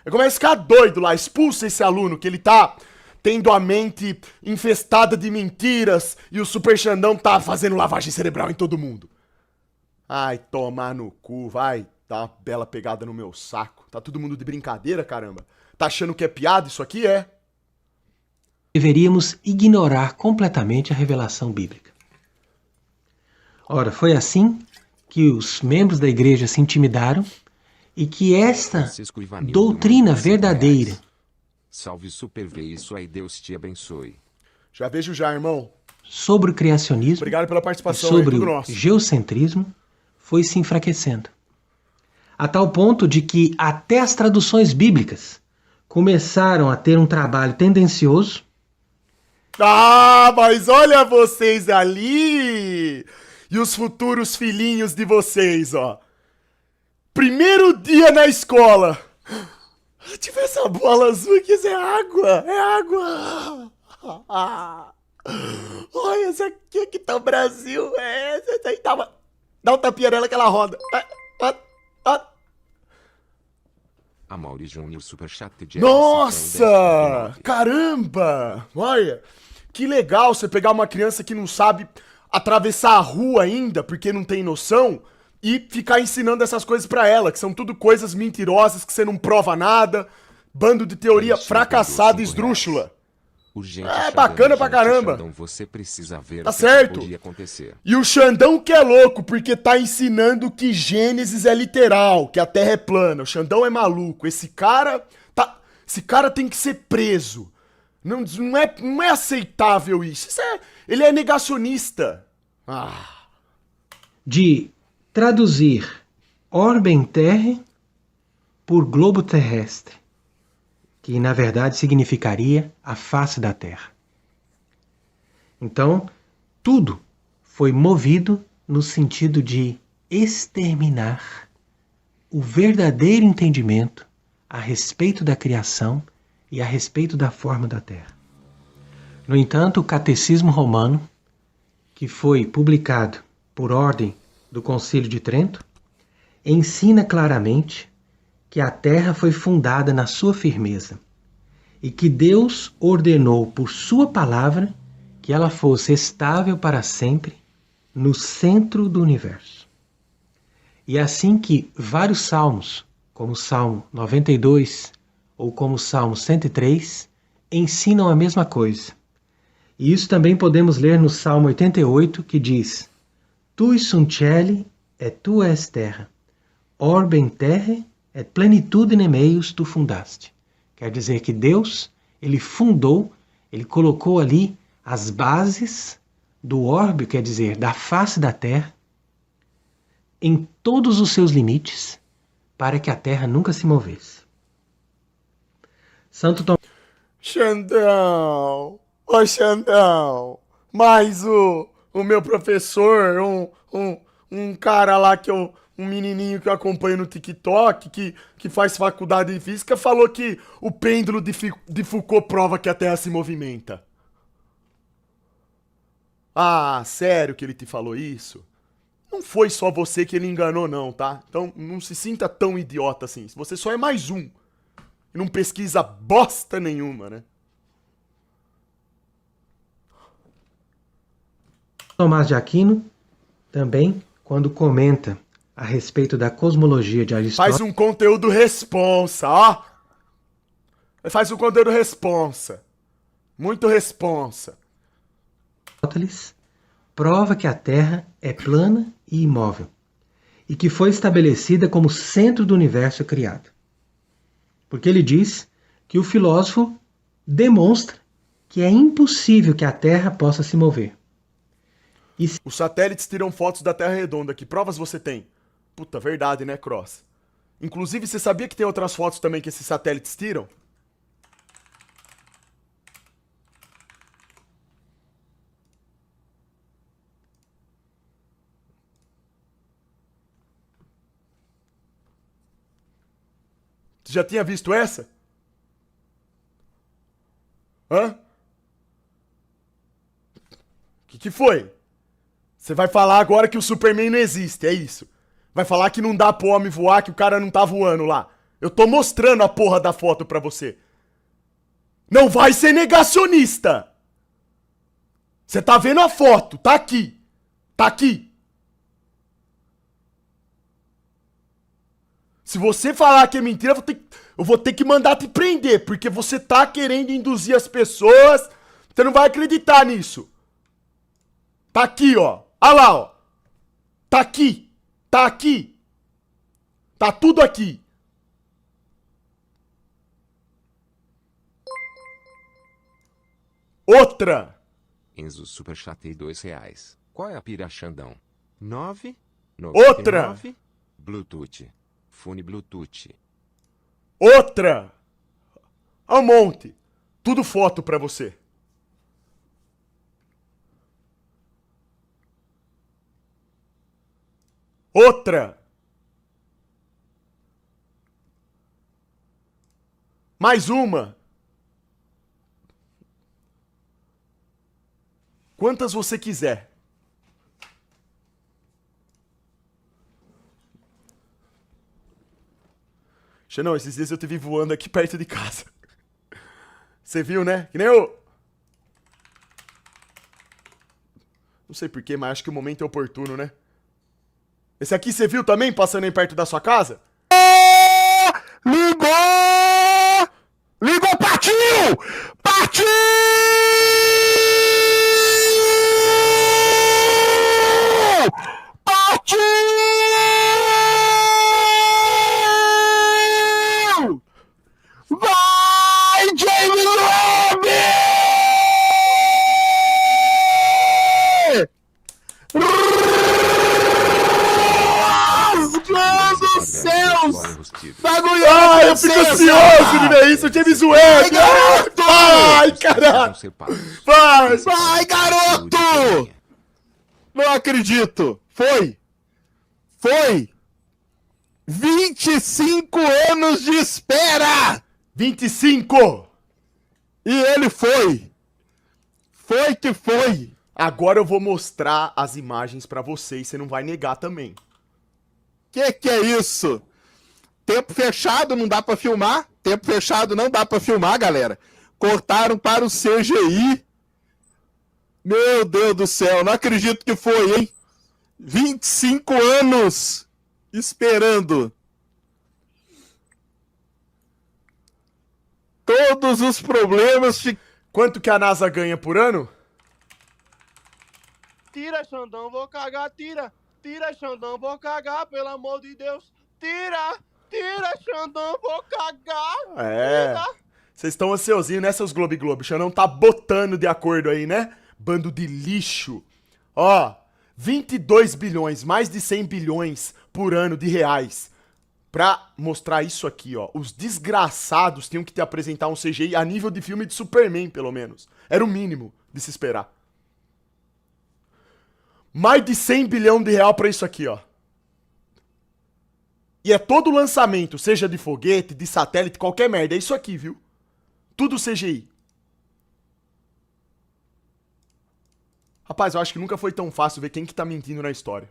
Ele começa a ficar doido lá, expulsa esse aluno que ele tá tendo a mente infestada de mentiras e o Super Xandão tá fazendo lavagem cerebral em todo mundo. Ai, tomar no cu, vai dar uma bela pegada no meu saco. Tá todo mundo de brincadeira, caramba? Tá achando que é piada isso aqui? É? Deveríamos ignorar completamente a revelação bíblica. Ora, foi assim que os membros da igreja se intimidaram e que esta doutrina verdadeira... Salve Super V, isso aí, Deus te abençoe. Já vejo já, irmão. Sobre o criacionismo, obrigado pela participação, sobre aí, tudo o nosso. geocentrismo, foi se enfraquecendo. A tal ponto de que até as traduções bíblicas começaram a ter um trabalho tendencioso. Ah, mas olha vocês ali! E os futuros filhinhos de vocês, ó. Primeiro dia na escola. Tive essa bola azul aqui, isso é água! É água! Olha, essa aqui que tá o Brasil. Essa daí tava... Dá um tapinha nela que ela roda. A Mauri Júnior Superchat de Nossa! Caramba! Olha, que legal você pegar uma criança que não sabe atravessar a rua ainda, porque não tem noção, e ficar ensinando essas coisas pra ela, que são tudo coisas mentirosas, que você não prova nada, bando de teoria fracassada e esdrúxula. Urgente, É bacana pra caramba. Xandão, você precisa ver Tá o que certo. poderia acontecer. E o Xandão que é louco, porque tá ensinando que Gênesis é literal, que a Terra é plana. O Xandão é maluco. Esse cara tem que ser preso. Não é aceitável isso. Ele é negacionista. De traduzir orbe terre por globo terrestre, que na verdade significaria a face da Terra. Então, tudo foi movido no sentido de exterminar o verdadeiro entendimento a respeito da criação e a respeito da forma da Terra. No entanto, o Catecismo Romano, que foi publicado por ordem do Concílio de Trento, ensina claramente que a Terra foi fundada na sua firmeza e que Deus ordenou por sua palavra que ela fosse estável para sempre no centro do universo. E é assim que vários salmos, como o Salmo 92 ou como o Salmo 103, ensinam a mesma coisa. E isso também podemos ler no Salmo 88, que diz: Tui sunt celi et tu es terra, orbe in terre et plenitudine meius tu fundaste. Quer dizer que Deus, ele fundou, ele colocou ali as bases do orbe, quer dizer, da face da Terra, em todos os seus limites, para que a Terra nunca se movesse. Santo Tomás... Xandão! Ô Xandão! Mais o meu professor, um cara lá um menininho que eu acompanho no TikTok, que faz faculdade de física, falou que o pêndulo de Foucault prova que a Terra se movimenta. Ah, sério que ele te falou isso? Não foi só você que ele enganou não, tá? Então não se sinta tão idiota assim. Você só é mais um. E não pesquisa bosta nenhuma, né? Tomás de Aquino também, quando comenta a respeito da cosmologia de Aristóteles, Faz um conteúdo responsa, ó. Faz um conteúdo responsa. Muito responsa. prova que a Terra é plana e imóvel, e que foi estabelecida como centro do universo criado. Porque ele diz que o filósofo demonstra que é impossível que a Terra possa se mover. Os satélites tiram fotos da Terra redonda. Que provas você tem? Puta, verdade, né, Cross? Inclusive, você sabia que tem outras fotos também que esses satélites tiram? Você já tinha visto essa? Hã? Que foi? Você vai falar agora que o Superman não existe, é isso? Vai falar que não dá pro homem voar, que o cara não tá voando lá. Eu tô mostrando a porra da foto pra você. Não vai ser negacionista! Você tá vendo a foto, tá aqui. Tá aqui. Se você falar que é mentira, eu vou ter que mandar te prender, porque você tá querendo induzir as pessoas. Você não vai acreditar nisso. Tá aqui, ó. Olha lá, ó. Tá aqui. Tá aqui. Tá tudo aqui. Outra. Enzo superchatei R$2. Qual é a pira Xandão? 9? Outra. Bluetooth. Fone Bluetooth. Outra. Um monte. Tudo foto pra você. Outra. Mais uma. Quantas você quiser. Xanão, esses dias eu te vi voando aqui perto de casa. Você viu, né? Que nem eu. Não sei porquê, mas acho que o momento é oportuno, né? Esse aqui você viu também, passando aí perto da sua casa? Ligou! Ligou, partiu! Partiu! Partiu! Vai, Jamie Lobby! Bagulho! Ai, eu fico ansioso de ver isso, James Webb! garoto! Ai, caralho! Vai! Vai, garoto! Não acredito! Foi! Foi! 25 anos de espera! 25! E ele foi! Foi que foi! Agora eu vou mostrar as imagens pra você e você não vai negar também. Que é isso? Tempo fechado, não dá pra filmar. Tempo fechado, não dá pra filmar, galera. Cortaram para o CGI. Meu Deus do céu, não acredito que foi, hein? 25 anos esperando. Todos os problemas de... Quanto que a NASA ganha por ano? Tira, Xandão, vou cagar, tira. Tira, Xandão, vou cagar, pelo amor de Deus. Tira, tira, Xandão, vou cagar. É. Tira. Vocês estão ansiosinhos, né, seus Globo Globo? O Xandão tá botando de acordo aí, né? Bando de lixo. Ó, 22 bilhões, mais de 100 bilhões por ano de reais. Pra mostrar isso aqui, ó. Os desgraçados tinham que te apresentar um CGI a nível de filme de Superman, pelo menos. Era o mínimo de se esperar. Mais de 100 bilhão de real pra isso aqui, ó. E é todo lançamento, seja de foguete, de satélite, qualquer merda. É isso aqui, viu? Tudo CGI. Rapaz, eu acho que nunca foi tão fácil ver quem que tá mentindo na história.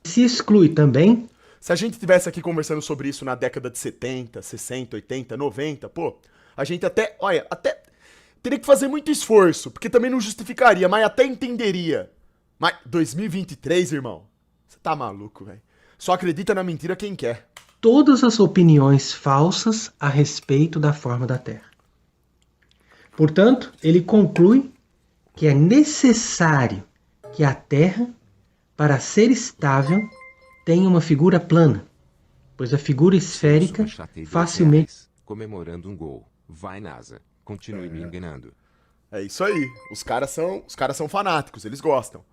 se exclui também Se a gente tivesse aqui conversando sobre isso na década de 70, 60, 80, 90, pô, a gente até, olha, até teria que fazer muito esforço, porque também não justificaria, mas até entenderia. Mas 2023, irmão, você tá maluco, velho. Só acredita na mentira quem quer. Todas as opiniões falsas a respeito da forma da Terra. Portanto, ele conclui que é necessário que a Terra, para ser estável, tenha uma figura plana, pois a figura esférica facilmente... Comemorando um gol. Vai, NASA. Continue me enganando. É isso aí. Os caras são fanáticos, eles gostam.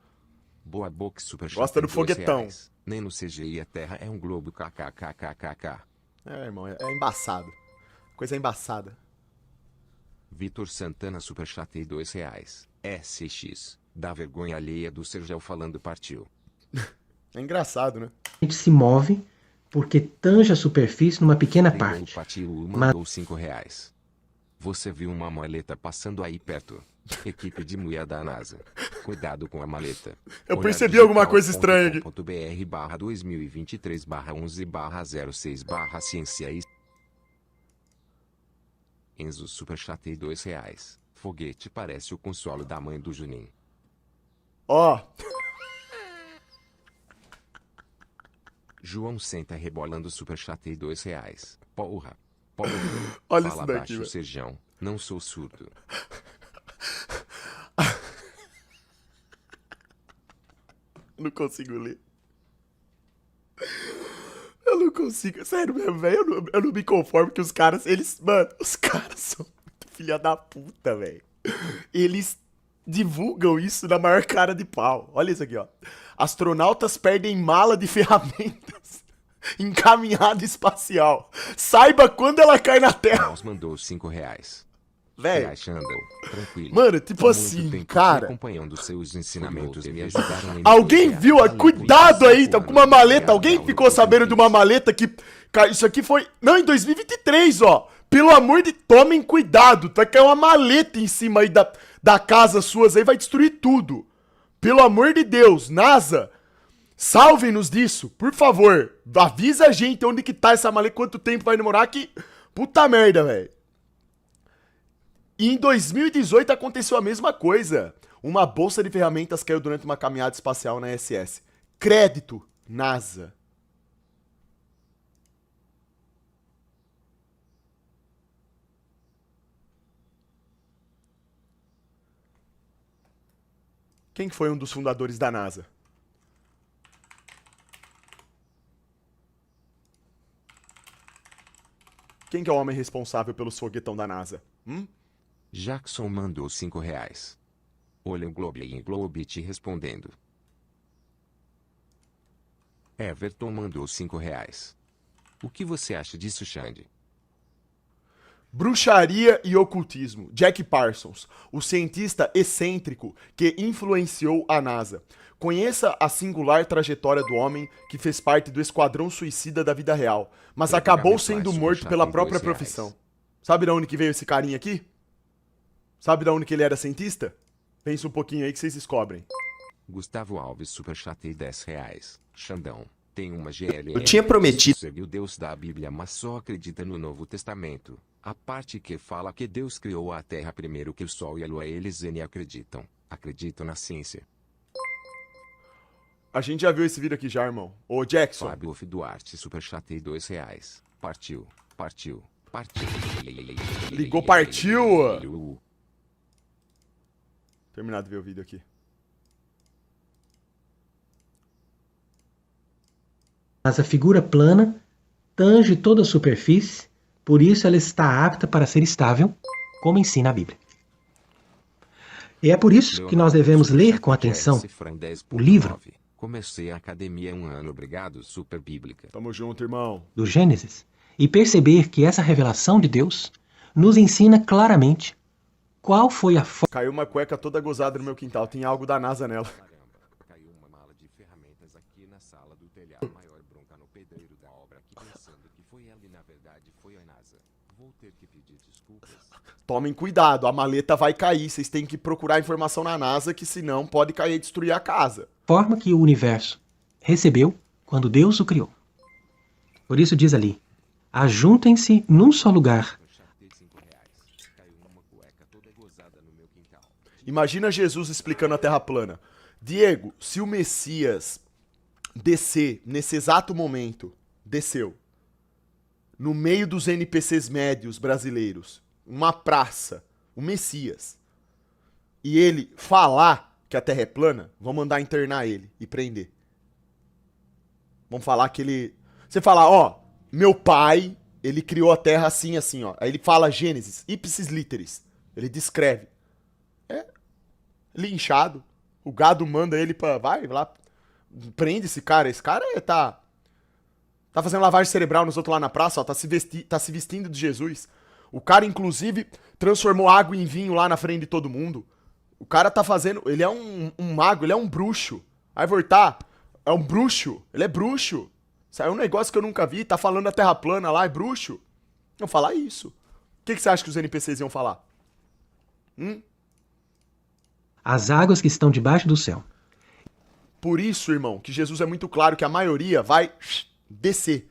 Boa box super Gosta do foguetão. Nem no CGI a Terra é um globo kkkkkk. É, irmão, é embaçado. Coisa embaçada. Vitor Santana superchatei R$2. SX. Dá vergonha alheia do Sergel falando partiu. É engraçado, né? se move porque tange a superfície numa pequena parte. Patiu mandou R$5. Você viu uma maleta passando aí perto? Equipe de mulher da NASA. Cuidado com a maleta. Eu percebi alguma coisa estranha aqui. .br/2023/11/06/ciência e... Enzo superchatei R$2. Foguete parece o consolo da mãe do Juninho. Ó. João senta rebolando superchatei R$2. Porra. Olha Fala isso daqui, baixo, Serjão. Não sou surdo. Não consigo ler. Eu não consigo. Sério mesmo, velho. Eu não me conformo que os caras, eles... Mano, os caras são muito filha da puta, velho. Eles divulgam isso na maior cara de pau. Olha isso aqui, ó. Astronautas perdem mala de ferramentas em caminhada espacial. Saiba quando ela cai na Terra. Nós mandou R$5. Velho. Tranquilo. Mano, tipo assim, cara. Acompanhando seus ensinamentos e me ajudaram em Alguém viu? Cuidado aí, tá com uma maleta. Alguém ficou sabendo de uma maleta que... Cara, isso aqui foi... Não, em 2023, ó. Pelo amor de... Tomem cuidado. Tá caindo uma maleta em cima aí da casa suas aí. Vai destruir tudo. Pelo amor de Deus. NASA, salvem-nos disso. Por favor. Avisa a gente onde que tá essa maleta. Quanto tempo vai demorar que... Puta merda, velho. E em 2018 aconteceu a mesma coisa. Uma bolsa de ferramentas caiu durante uma caminhada espacial na ISS. Crédito, NASA. Quem foi um dos fundadores da NASA? Quem que é o homem responsável pelo foguetão da NASA? Jackson mandou R$5. Olha o Globo em Globit respondendo. Everton mandou R$5. O que você acha disso, Xande? Bruxaria e ocultismo. Jack Parsons, o cientista excêntrico que influenciou a NASA. Conheça a singular trajetória do homem que fez parte do esquadrão suicida da vida real, mas acabou sendo morto pela própria profissão. Sabe de onde que veio esse carinha aqui? Sabe de onde que ele era cientista? Pensa um pouquinho aí que vocês descobrem. Gustavo Alves superchatei R$10. Xandão, tem uma GL. Eu tinha prometido. Segue o Deus da Bíblia, mas só acredita no Novo Testamento. A parte que fala que Deus criou a Terra primeiro que o Sol e a Lua, eles nem acreditam. Acreditam na ciência. A gente já viu esse vídeo aqui já, irmão. Ô, Jackson. Fábio Duarte superchatei R$2. Partiu. Ligou, partiu! Terminado de ver o vídeo aqui. Mas a figura plana tange toda a superfície, por isso ela está apta para ser estável, como ensina a Bíblia. E é por isso que nós devemos ler com atenção o livro Comecei a academia 1 ano, obrigado, super bíblica. Tamo junto, irmão. Do Gênesis e perceber que essa revelação de Deus nos ensina claramente qual foi a forma... Caiu uma cueca toda gozada no meu quintal, tem algo da NASA nela. Caiu uma mala de ferramentas aqui na sala do telhado. Maior bronca no pedreiro da obra aqui, pensando que foi ela e na verdade foi a NASA. Vou ter que pedir desculpas. Tomem cuidado, a maleta vai cair, vocês têm que procurar informação na NASA, que senão pode cair e destruir a casa. Forma que o universo recebeu quando Deus o criou. Por isso diz ali, ajuntem-se num só lugar. Imagina Jesus explicando a Terra plana. Diego, se o Messias descer nesse exato momento, desceu, no meio dos NPCs médios brasileiros, uma praça, o Messias, e ele falar que a Terra é plana, vão mandar internar ele e prender. Vão falar que ele... Você fala, ó, meu pai, ele criou a Terra assim, assim, ó. Aí ele fala Gênesis, ipsis literis. Ele descreve. É linchado. O gado manda ele pra... Vai lá, prende esse cara. Esse cara tá fazendo lavagem cerebral nos outros lá na praça, ó. Tá se vestindo de Jesus. O cara, inclusive, transformou água em vinho lá na frente de todo mundo. O cara tá fazendo... Ele é um mago, ele é um bruxo. Aí voltar... É um bruxo. Ele é bruxo. Saiu um negócio que eu nunca vi. Tá falando da Terra plana lá, é bruxo. Não falar isso. O que você acha que os NPCs iam falar? As águas que estão debaixo do céu. Por isso, irmão, que Jesus é muito claro que a maioria vai descer.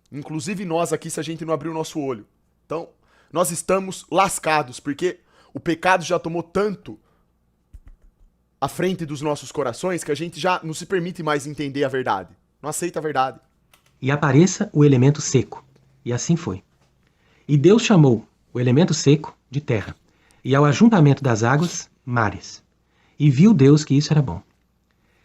Inclusive nós aqui, se a gente não abrir o nosso olho. Então, nós estamos lascados, porque o pecado já tomou tanto à frente dos nossos corações que a gente já não se permite mais entender a verdade. Não aceita a verdade. E apareça o elemento seco. E assim foi. E Deus chamou o elemento seco de terra, e ao ajuntamento das águas, mares. E viu Deus que isso era bom.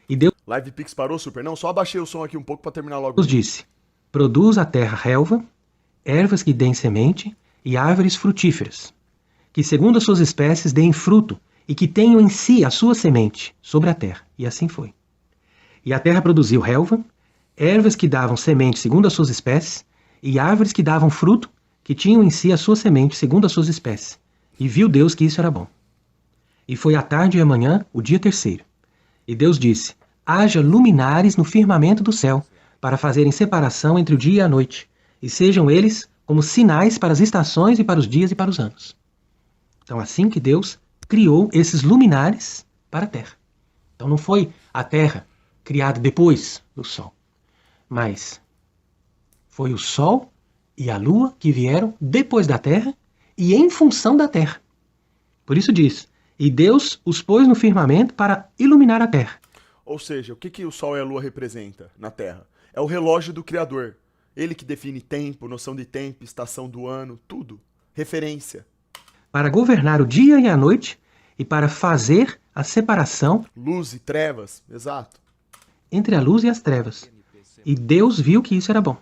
E Deus Live Pix parou, Super? Não, só abaixei o som aqui um pouco pra terminar logo. disse, produz a terra relva, ervas que deem semente, e árvores frutíferas, que segundo as suas espécies deem fruto, e que tenham em si a sua semente sobre a terra. E assim foi. E a terra produziu relva, ervas que davam semente segundo as suas espécies, e árvores que davam fruto, que tinham em si a sua semente segundo as suas espécies. E viu Deus que isso era bom. E foi a tarde e a manhã, o dia terceiro. E Deus disse, haja luminares no firmamento do céu, para fazerem separação entre o dia e a noite, e sejam eles como sinais para as estações e para os dias e para os anos. Então assim que Deus criou esses luminares para a Terra. Então não foi a Terra criada depois do Sol, mas foi o Sol e a Lua que vieram depois da Terra e em função da Terra. Por isso diz, e Deus os pôs no firmamento para iluminar a Terra. Ou seja, o que o Sol e a Lua representam na Terra? É o relógio do Criador. Ele que define tempo, noção de tempo, estação do ano, tudo. Referência. Para governar o dia e a noite e para fazer a separação Luz e trevas, exato. entre a luz e as trevas. E Deus viu que isso era bom.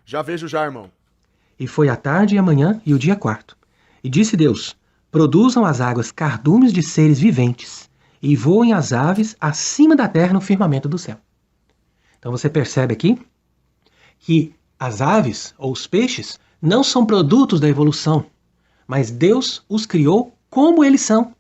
Já vejo já, irmão. E foi a tarde e a manhã e o dia quarto. E disse Deus, produzam as águas cardumes de seres viventes, e voem as aves acima da terra no firmamento do céu. Então você percebe aqui que as aves ou os peixes não são produtos da evolução, mas Deus os criou como eles são.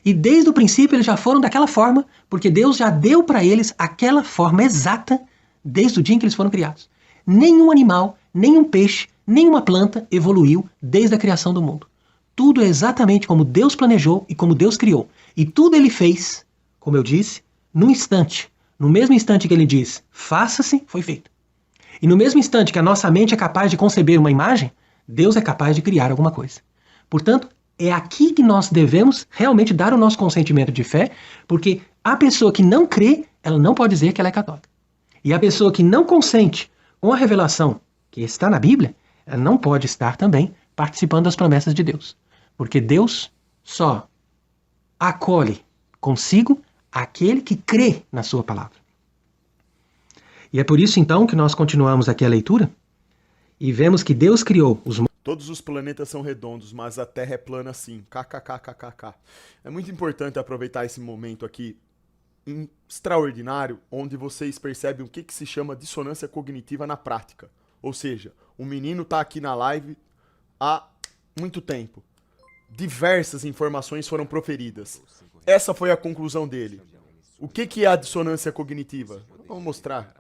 E desde o princípio eles já foram daquela forma, porque Deus já deu para eles aquela forma exata desde o dia em que eles foram criados. Nenhum animal, nenhum peixe, nenhuma planta evoluiu desde a criação do mundo. Tudo é exatamente como Deus planejou e como Deus criou. E tudo ele fez, como eu disse, num instante. No mesmo instante que ele diz, faça-se, foi feito. E no mesmo instante que a nossa mente é capaz de conceber uma imagem, Deus é capaz de criar alguma coisa. Portanto, é aqui que nós devemos realmente dar o nosso consentimento de fé, porque a pessoa que não crê, ela não pode dizer que ela é católica. E a pessoa que não consente com a revelação que está na Bíblia, ela não pode estar também participando das promessas de Deus. Porque Deus só acolhe consigo aquele que crê na sua palavra. E é por isso então que nós continuamos aqui a leitura e vemos que Deus criou os... Todos os planetas são redondos, mas a Terra é plana sim. KKKKKK. É muito importante aproveitar esse momento aqui extraordinário, onde vocês percebem o que se chama dissonância cognitiva na prática. Ou seja, o menino está aqui na live há muito tempo. Diversas informações foram proferidas. Essa foi a conclusão dele. O que é a dissonância cognitiva? Vamos mostrar.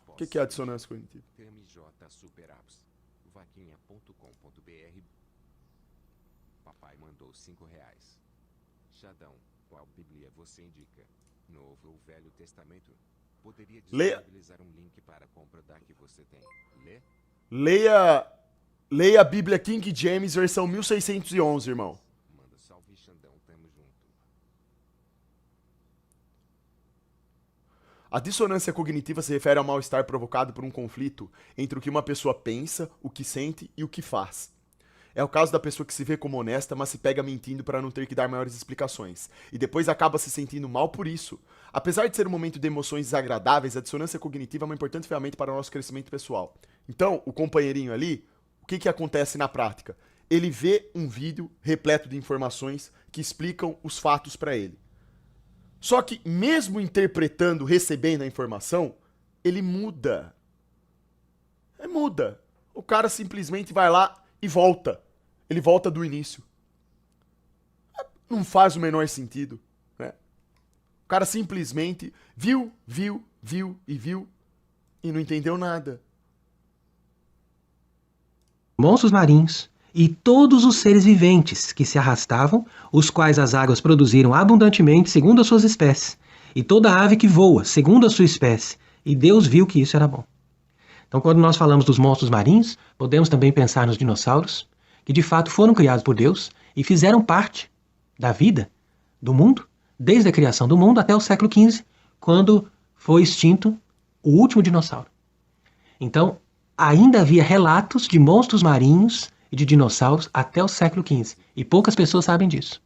O que é a dissonância cognitiva? Papai mandou R$5. Xadão, qual Bíblia você indica? Novo ou Velho Testamento? Poderia Leia- disponibilizar um link para a compra da que você tem. Lê? Leia a Bíblia King James, versão 1611, irmão. Manda salve, Xandão, tamo junto. A dissonância cognitiva se refere ao mal-estar provocado por um conflito entre o que uma pessoa pensa, o que sente e o que faz. É o caso da pessoa que se vê como honesta, mas se pega mentindo para não ter que dar maiores explicações, e depois acaba se sentindo mal por isso. Apesar de ser um momento de emoções desagradáveis, a dissonância cognitiva é uma importante ferramenta para o nosso crescimento pessoal. Então, o companheirinho ali, o que acontece na prática? Ele vê um vídeo repleto de informações que explicam os fatos para ele. Só que, mesmo interpretando, recebendo a informação, ele muda. Muda. O cara simplesmente vai lá e volta. Ele volta do início. Não faz o menor sentido, né? O cara simplesmente viu e não entendeu nada. Monstros marinhos e todos os seres viventes que se arrastavam, os quais as águas produziram abundantemente segundo as suas espécies, e toda ave que voa segundo a sua espécie, e Deus viu que isso era bom. Então, quando nós falamos dos monstros marinhos, podemos também pensar nos dinossauros, que de fato foram criados por Deus e fizeram parte da vida do mundo, desde a criação do mundo até o século XV, quando foi extinto o último dinossauro. Então, ainda havia relatos de monstros marinhos e de dinossauros até o século XV, e poucas pessoas sabem disso.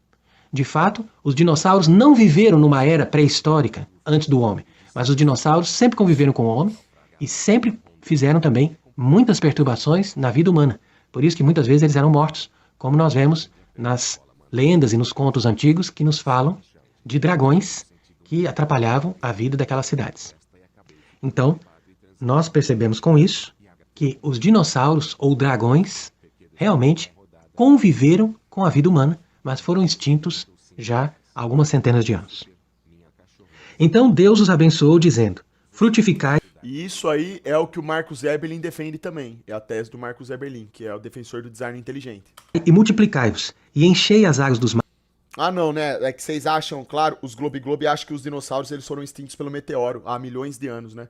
De fato, os dinossauros não viveram numa era pré-histórica antes do homem, mas os dinossauros sempre conviveram com o homem e sempre fizeram também muitas perturbações na vida humana. Por isso que muitas vezes eles eram mortos, como nós vemos nas lendas e nos contos antigos que nos falam de dragões que atrapalhavam a vida daquelas cidades. Então, nós percebemos com isso que os dinossauros ou dragões realmente conviveram com a vida humana, mas foram extintos já há algumas centenas de anos. Então Deus os abençoou dizendo: frutificai. E isso aí é o que o Marcus Eberlin defende também. É a tese do Marcus Eberlin, que é o defensor do design inteligente. E multiplicai-vos, e enchei as águas dos Ah, não, né? É que vocês acham, claro, os Globe acham que os dinossauros eles foram extintos pelo meteoro há milhões de anos, né?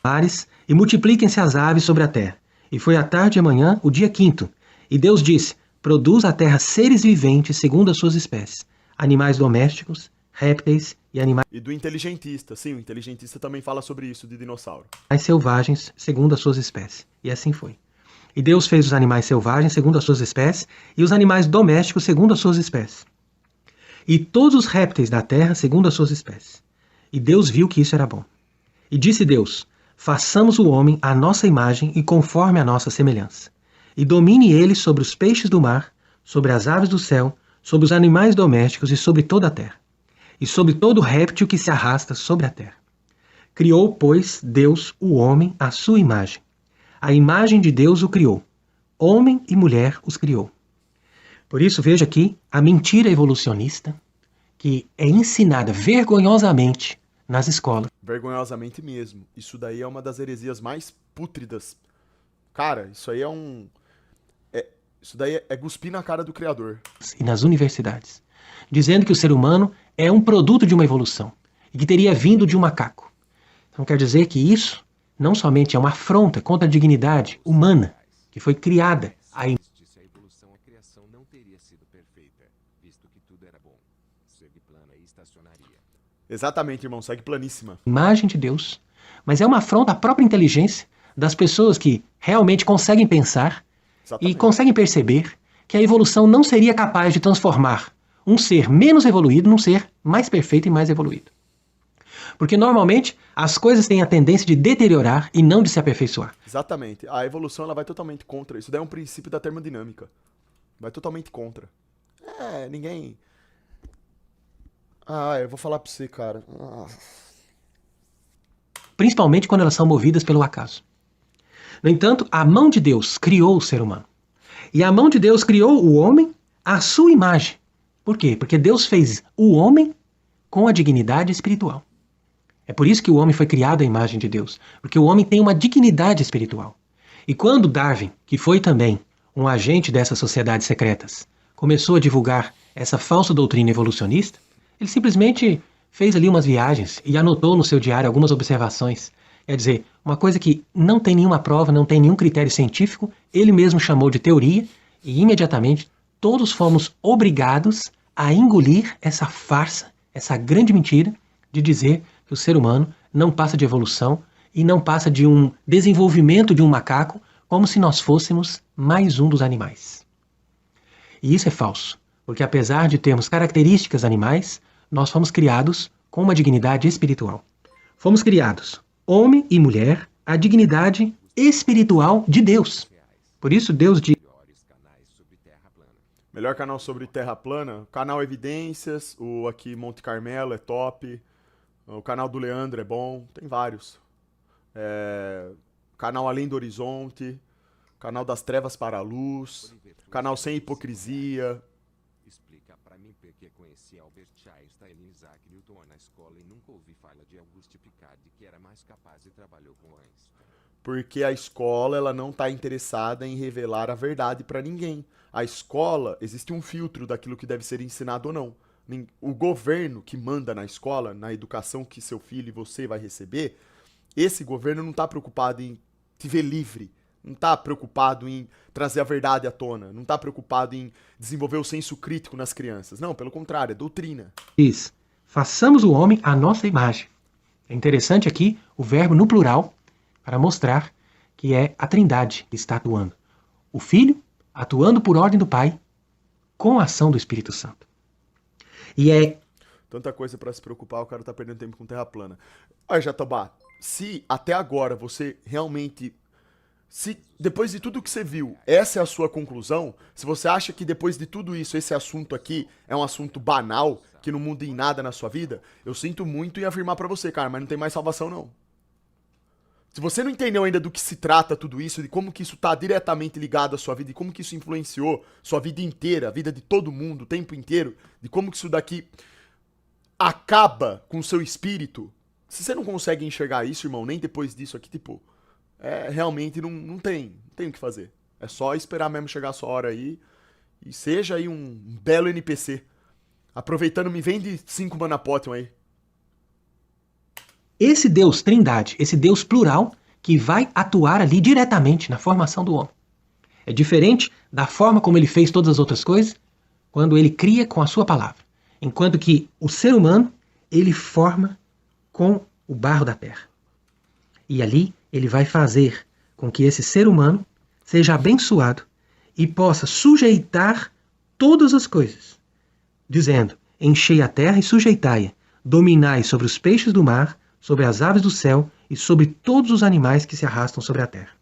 mares, e multipliquem-se as aves sobre a terra. E foi à tarde e amanhã, o dia quinto. E Deus disse: produz a terra seres viventes segundo as suas espécies, animais domésticos, répteis e animais E do inteligentista, sim, o inteligentista também fala sobre isso, de dinossauro. selvagens segundo as suas espécies. E assim foi. E Deus fez os animais selvagens segundo as suas espécies, e os animais domésticos segundo as suas espécies. E todos os répteis da terra segundo as suas espécies. E Deus viu que isso era bom. E disse Deus: façamos o homem à nossa imagem e conforme a nossa semelhança. E domine ele sobre os peixes do mar, sobre as aves do céu, sobre os animais domésticos e sobre toda a terra, e sobre todo réptil que se arrasta sobre a terra. Criou, pois, Deus o homem à sua imagem. A imagem de Deus o criou. Homem e mulher os criou. Por isso, veja aqui a mentira evolucionista que é ensinada vergonhosamente nas escolas. Vergonhosamente mesmo. Isso daí é uma das heresias mais pútridas. Cara, isso aí é um... Isso daí é cuspir na cara do Criador. E nas universidades, dizendo que o ser humano é um produto de uma evolução e que teria vindo de um macaco. Então quer dizer que isso não somente é uma afronta contra a dignidade humana que foi criada a Se a evolução, a criação não teria sido perfeita, visto que tudo era bom. Segue plana e estacionaria. Exatamente, irmão, segue planíssima. imagem de Deus, mas é uma afronta à própria inteligência das pessoas que realmente conseguem pensar e Exatamente. conseguem perceber que a evolução não seria capaz de transformar um ser menos evoluído num ser mais perfeito e mais evoluído. Porque normalmente as coisas têm a tendência de deteriorar e não de se aperfeiçoar. Exatamente. A evolução ela vai totalmente contra. Isso daí é um princípio da termodinâmica. Vai totalmente contra. Ninguém... eu vou falar pra você, cara. Principalmente quando elas são movidas pelo acaso. No entanto, a mão de Deus criou o ser humano. E a mão de Deus criou o homem à sua imagem. Por quê? Porque Deus fez o homem com a dignidade espiritual. É por isso que o homem foi criado à imagem de Deus. Porque o homem tem uma dignidade espiritual. E quando Darwin, que foi também um agente dessas sociedades secretas, começou a divulgar essa falsa doutrina evolucionista, ele simplesmente fez ali umas viagens e anotou no seu diário algumas observações. Quer dizer, uma coisa que não tem nenhuma prova, não tem nenhum critério científico, ele mesmo chamou de teoria e imediatamente todos fomos obrigados a engolir essa farsa, essa grande mentira de dizer que o ser humano não passa de evolução e não passa de um desenvolvimento de um macaco como se nós fôssemos mais um dos animais. E isso é falso, porque apesar de termos características animais, nós fomos criados com uma dignidade espiritual. Fomos criados, homem e mulher, a dignidade espiritual de Deus. Por isso Deus diz... Melhor canal sobre terra plana, canal Evidências, o aqui Monte Carmelo é top, o canal do Leandro é bom, tem vários. Canal Além do Horizonte, canal das Trevas para a Luz, canal Sem Hipocrisia. Explica pra mim porque conheci Albert Einstein e Isaac Newton na escola e nunca ouvi falar de Auguste Piccard, que era mais capaz e trabalhou com Einstein. Porque a escola ela não está interessada em revelar a verdade para ninguém. A escola, existe um filtro daquilo que deve ser ensinado ou não. O governo que manda na escola, na educação que seu filho e você vai receber, esse governo não está preocupado em te ver livre, não está preocupado em trazer a verdade à tona, não está preocupado em desenvolver o senso crítico nas crianças. Não, pelo contrário, é doutrina. Diz, façamos o homem à nossa imagem. É interessante aqui o verbo no plural para mostrar que é a Trindade que está atuando. O Filho atuando por ordem do Pai com a ação do Espírito Santo. E é... Tanta coisa para se preocupar, o cara tá perdendo tempo com terra plana. Olha, Jatobá, se até agora você realmente... Se depois de tudo que você viu, essa é a sua conclusão, se você acha que depois de tudo isso, esse assunto aqui é um assunto banal, que não muda em nada na sua vida, eu sinto muito em afirmar pra você, cara, mas não tem mais salvação não. Se você não entendeu ainda do que se trata tudo isso, de como que isso tá diretamente ligado à sua vida, de como que isso influenciou sua vida inteira, a vida de todo mundo, o tempo inteiro, de como que isso daqui acaba com o seu espírito, se você não consegue enxergar isso, irmão, nem depois disso aqui, tipo... realmente não tem o que fazer. É só esperar mesmo chegar a sua hora aí. E seja aí um belo NPC. Aproveitando, me vende 5 mana potion aí. Esse Deus Trindade, esse Deus plural, que vai atuar ali diretamente na formação do homem. É diferente da forma como ele fez todas as outras coisas, quando ele cria com a sua palavra. Enquanto que o ser humano, ele forma com o barro da terra. E ali ele vai fazer com que esse ser humano seja abençoado e possa sujeitar todas as coisas, dizendo, enchei a terra e sujeitai-a, dominai sobre os peixes do mar, sobre as aves do céu e sobre todos os animais que se arrastam sobre a terra.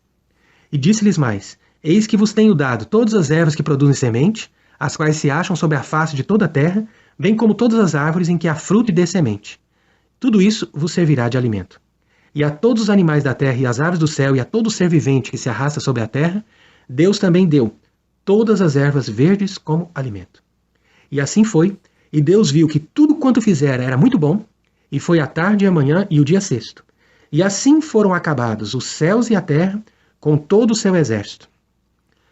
E disse-lhes mais, eis que vos tenho dado todas as ervas que produzem semente, as quais se acham sobre a face de toda a terra, bem como todas as árvores em que há fruto e dê semente. Tudo isso vos servirá de alimento. E a todos os animais da terra e as aves do céu e a todo ser vivente que se arrasta sobre a terra, Deus também deu todas as ervas verdes como alimento. E assim foi, e Deus viu que tudo quanto fizera era muito bom, e foi a tarde e a manhã e o dia sexto. E assim foram acabados os céus e a terra com todo o seu exército.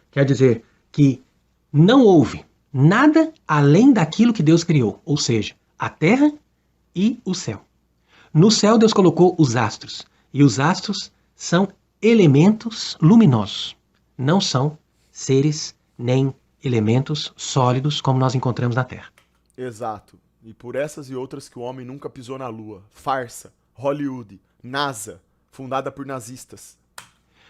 Quer dizer que não houve nada além daquilo que Deus criou, ou seja, a terra e o céu. No céu Deus colocou os astros, e os astros são elementos luminosos, não são seres nem elementos sólidos como nós encontramos na Terra. Exato. E por essas e outras que o homem nunca pisou na Lua. Farsa, Hollywood, NASA, fundada por nazistas.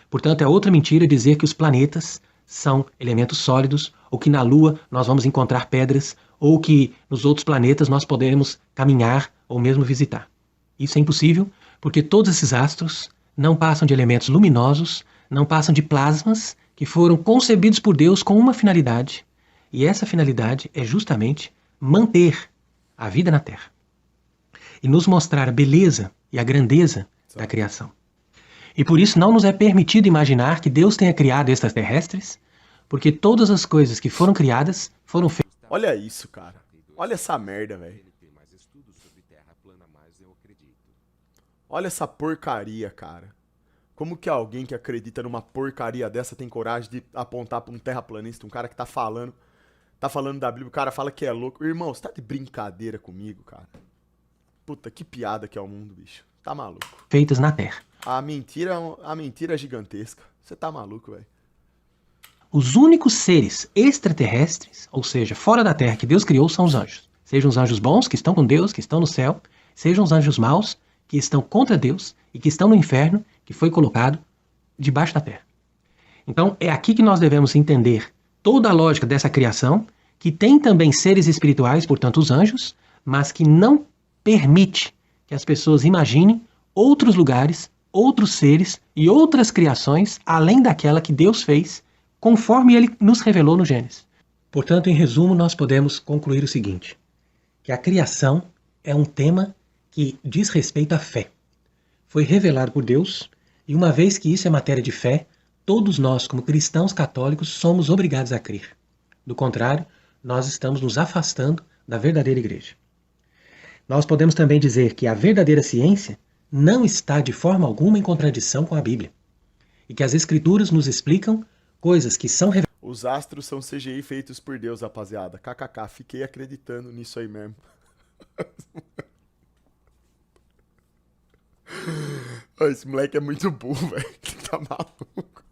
Portanto, é outra mentira dizer que os planetas são elementos sólidos, ou que na Lua nós vamos encontrar pedras, ou que nos outros planetas nós podemos caminhar ou mesmo visitar. Isso é impossível, porque todos esses astros não passam de elementos luminosos, não passam de plasmas que foram concebidos por Deus com uma finalidade, e essa finalidade é justamente manter a vida na Terra e nos mostrar a beleza e a grandeza da criação. E por isso não nos é permitido imaginar que Deus tenha criado extraterrestres, porque todas as coisas que foram criadas foram feitas... Olha isso, cara. Olha essa merda, velho. Olha essa porcaria, cara. Como que alguém que acredita numa porcaria dessa tem coragem de apontar pra um terraplanista, um cara que tá falando da Bíblia, o cara fala que é louco. Irmão, você tá de brincadeira comigo, cara? Puta, que piada que é o mundo, bicho. Tá maluco. Feitas na Terra. A mentira é gigantesca. Você tá maluco, velho. Os únicos seres extraterrestres, ou seja, fora da Terra, que Deus criou são os anjos. Sejam os anjos bons, que estão com Deus, que estão no céu, sejam os anjos maus, que estão contra Deus e que estão no inferno, que foi colocado debaixo da Terra. Então, é aqui que nós devemos entender toda a lógica dessa criação, que tem também seres espirituais, portanto os anjos, mas que não permite que as pessoas imaginem outros lugares, outros seres e outras criações, além daquela que Deus fez, conforme Ele nos revelou no Gênesis. Portanto, em resumo, nós podemos concluir o seguinte, que a criação é um tema que diz respeito à fé. Foi revelado por Deus, e uma vez que isso é matéria de fé, todos nós, como cristãos católicos, somos obrigados a crer. Do contrário, nós estamos nos afastando da verdadeira igreja. Nós podemos também dizer que a verdadeira ciência não está de forma alguma em contradição com a Bíblia, e que as Escrituras nos explicam coisas que são reveladas. Os astros são CGI feitos por Deus, rapaziada. KKK, fiquei acreditando nisso aí mesmo. Esse moleque é muito burro, velho. Ele tá maluco.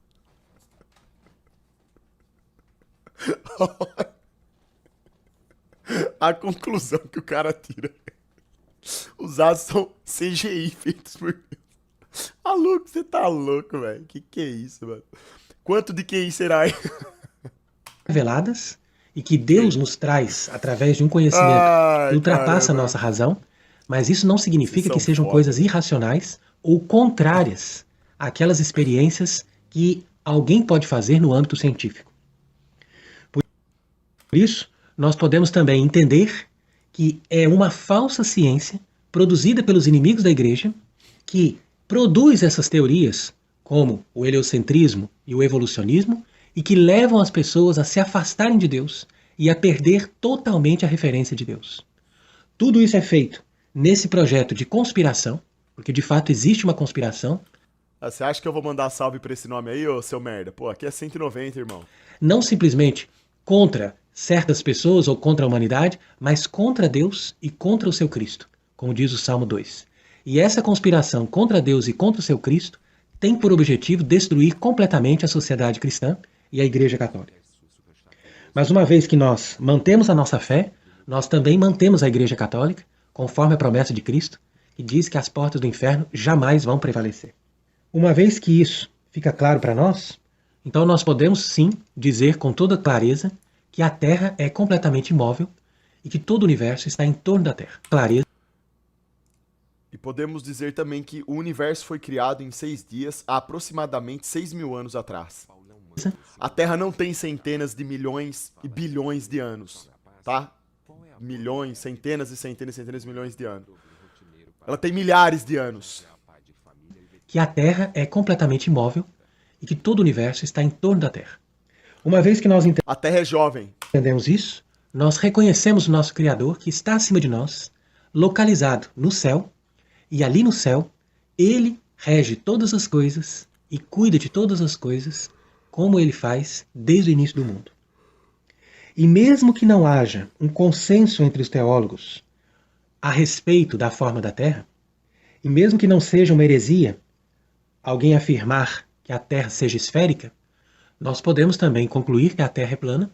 A conclusão que o cara tira. Os astros são CGI feitos por Deus. Maluco, você tá louco, velho. Que é isso, mano? Quanto de QI será aí? Reveladas e que Deus nos traz através de um conhecimento que ultrapassa a nossa razão, mas isso não significa que sejam coisas irracionais ou contrárias àquelas experiências que alguém pode fazer no âmbito científico. Por isso, nós podemos também entender que é uma falsa ciência produzida pelos inimigos da igreja que produz essas teorias como o heliocentrismo e o evolucionismo, e que levam as pessoas a se afastarem de Deus e a perder totalmente a referência de Deus. Tudo isso é feito nesse projeto de conspiração, porque de fato existe uma conspiração. Você acha que eu vou mandar salve pra esse nome aí, ô seu merda? Pô, aqui é 190, irmão. Não simplesmente contra certas pessoas ou contra a humanidade, mas contra Deus e contra o seu Cristo, como diz o Salmo 2. E essa conspiração contra Deus e contra o seu Cristo tem por objetivo destruir completamente a sociedade cristã e a Igreja Católica. Mas uma vez que nós mantemos a nossa fé, nós também mantemos a Igreja Católica, conforme a promessa de Cristo, que diz que as portas do inferno jamais vão prevalecer. Uma vez que isso fica claro para nós, então nós podemos sim dizer com toda clareza que a Terra é completamente imóvel e que todo o universo está em torno da Terra. Clareza. E podemos dizer também que o universo foi criado em 6 dias, há aproximadamente 6.000 anos atrás. A Terra não tem centenas de milhões e bilhões de anos, tá? Milhões, centenas e centenas e centenas de milhões de anos. Ela tem milhares de anos. Que a Terra é completamente imóvel e que todo o universo está em torno da Terra. Uma vez que nós a Terra é jovem. Entendemos isso, nós reconhecemos o nosso Criador que está acima de nós, localizado no céu, e ali no céu, Ele rege todas as coisas e cuida de todas as coisas, como Ele faz desde o início do mundo. E mesmo que não haja um consenso entre os teólogos a respeito da forma da Terra, e mesmo que não seja uma heresia alguém afirmar que a Terra seja esférica, nós podemos também concluir que a Terra é plana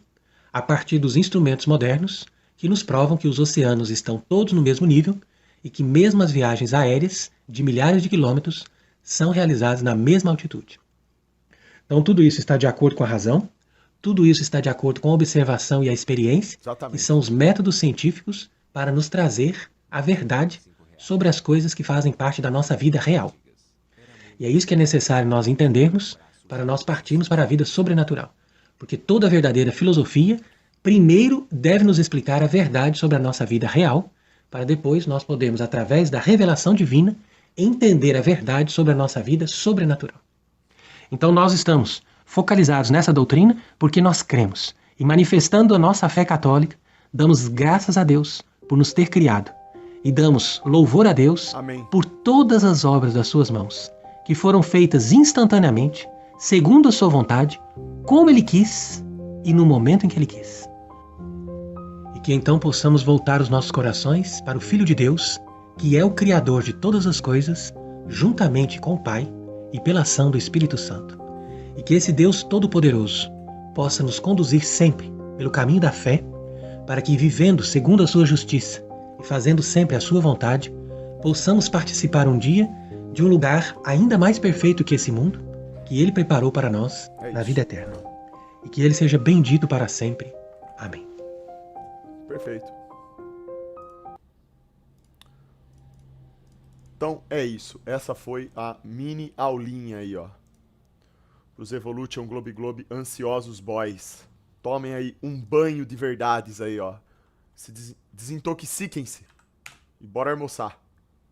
a partir dos instrumentos modernos que nos provam que os oceanos estão todos no mesmo nível e que mesmo as viagens aéreas de milhares de quilômetros são realizadas na mesma altitude. Então tudo isso está de acordo com a razão, tudo isso está de acordo com a observação e a experiência, que são os métodos científicos para nos trazer a verdade sobre as coisas que fazem parte da nossa vida real. E é isso que é necessário nós entendermos para nós partirmos para a vida sobrenatural. Porque toda verdadeira filosofia primeiro deve nos explicar a verdade sobre a nossa vida real, para depois nós podermos, através da revelação divina, entender a verdade sobre a nossa vida sobrenatural. Então nós estamos focalizados nessa doutrina porque nós cremos. E manifestando a nossa fé católica, damos graças a Deus por nos ter criado. E damos louvor a Deus por todas as obras das suas mãos, que foram feitas instantaneamente, segundo a sua vontade, como Ele quis e no momento em que Ele quis. E que então possamos voltar os nossos corações para o Filho de Deus, que é o Criador de todas as coisas, juntamente com o Pai e pela ação do Espírito Santo. E que esse Deus Todo-Poderoso possa nos conduzir sempre pelo caminho da fé, para que, vivendo segundo a sua justiça e fazendo sempre a sua vontade, possamos participar um dia de um lugar ainda mais perfeito que esse mundo, que Ele preparou para nós na vida eterna. E que Ele seja bendito para sempre. Amém. Perfeito. Então é isso. Essa foi a mini aulinha aí, ó. Os Evolution Globe Globe ansiosos boys. Tomem aí um banho de verdades aí, ó. Se desintoxiquem-se. E bora almoçar.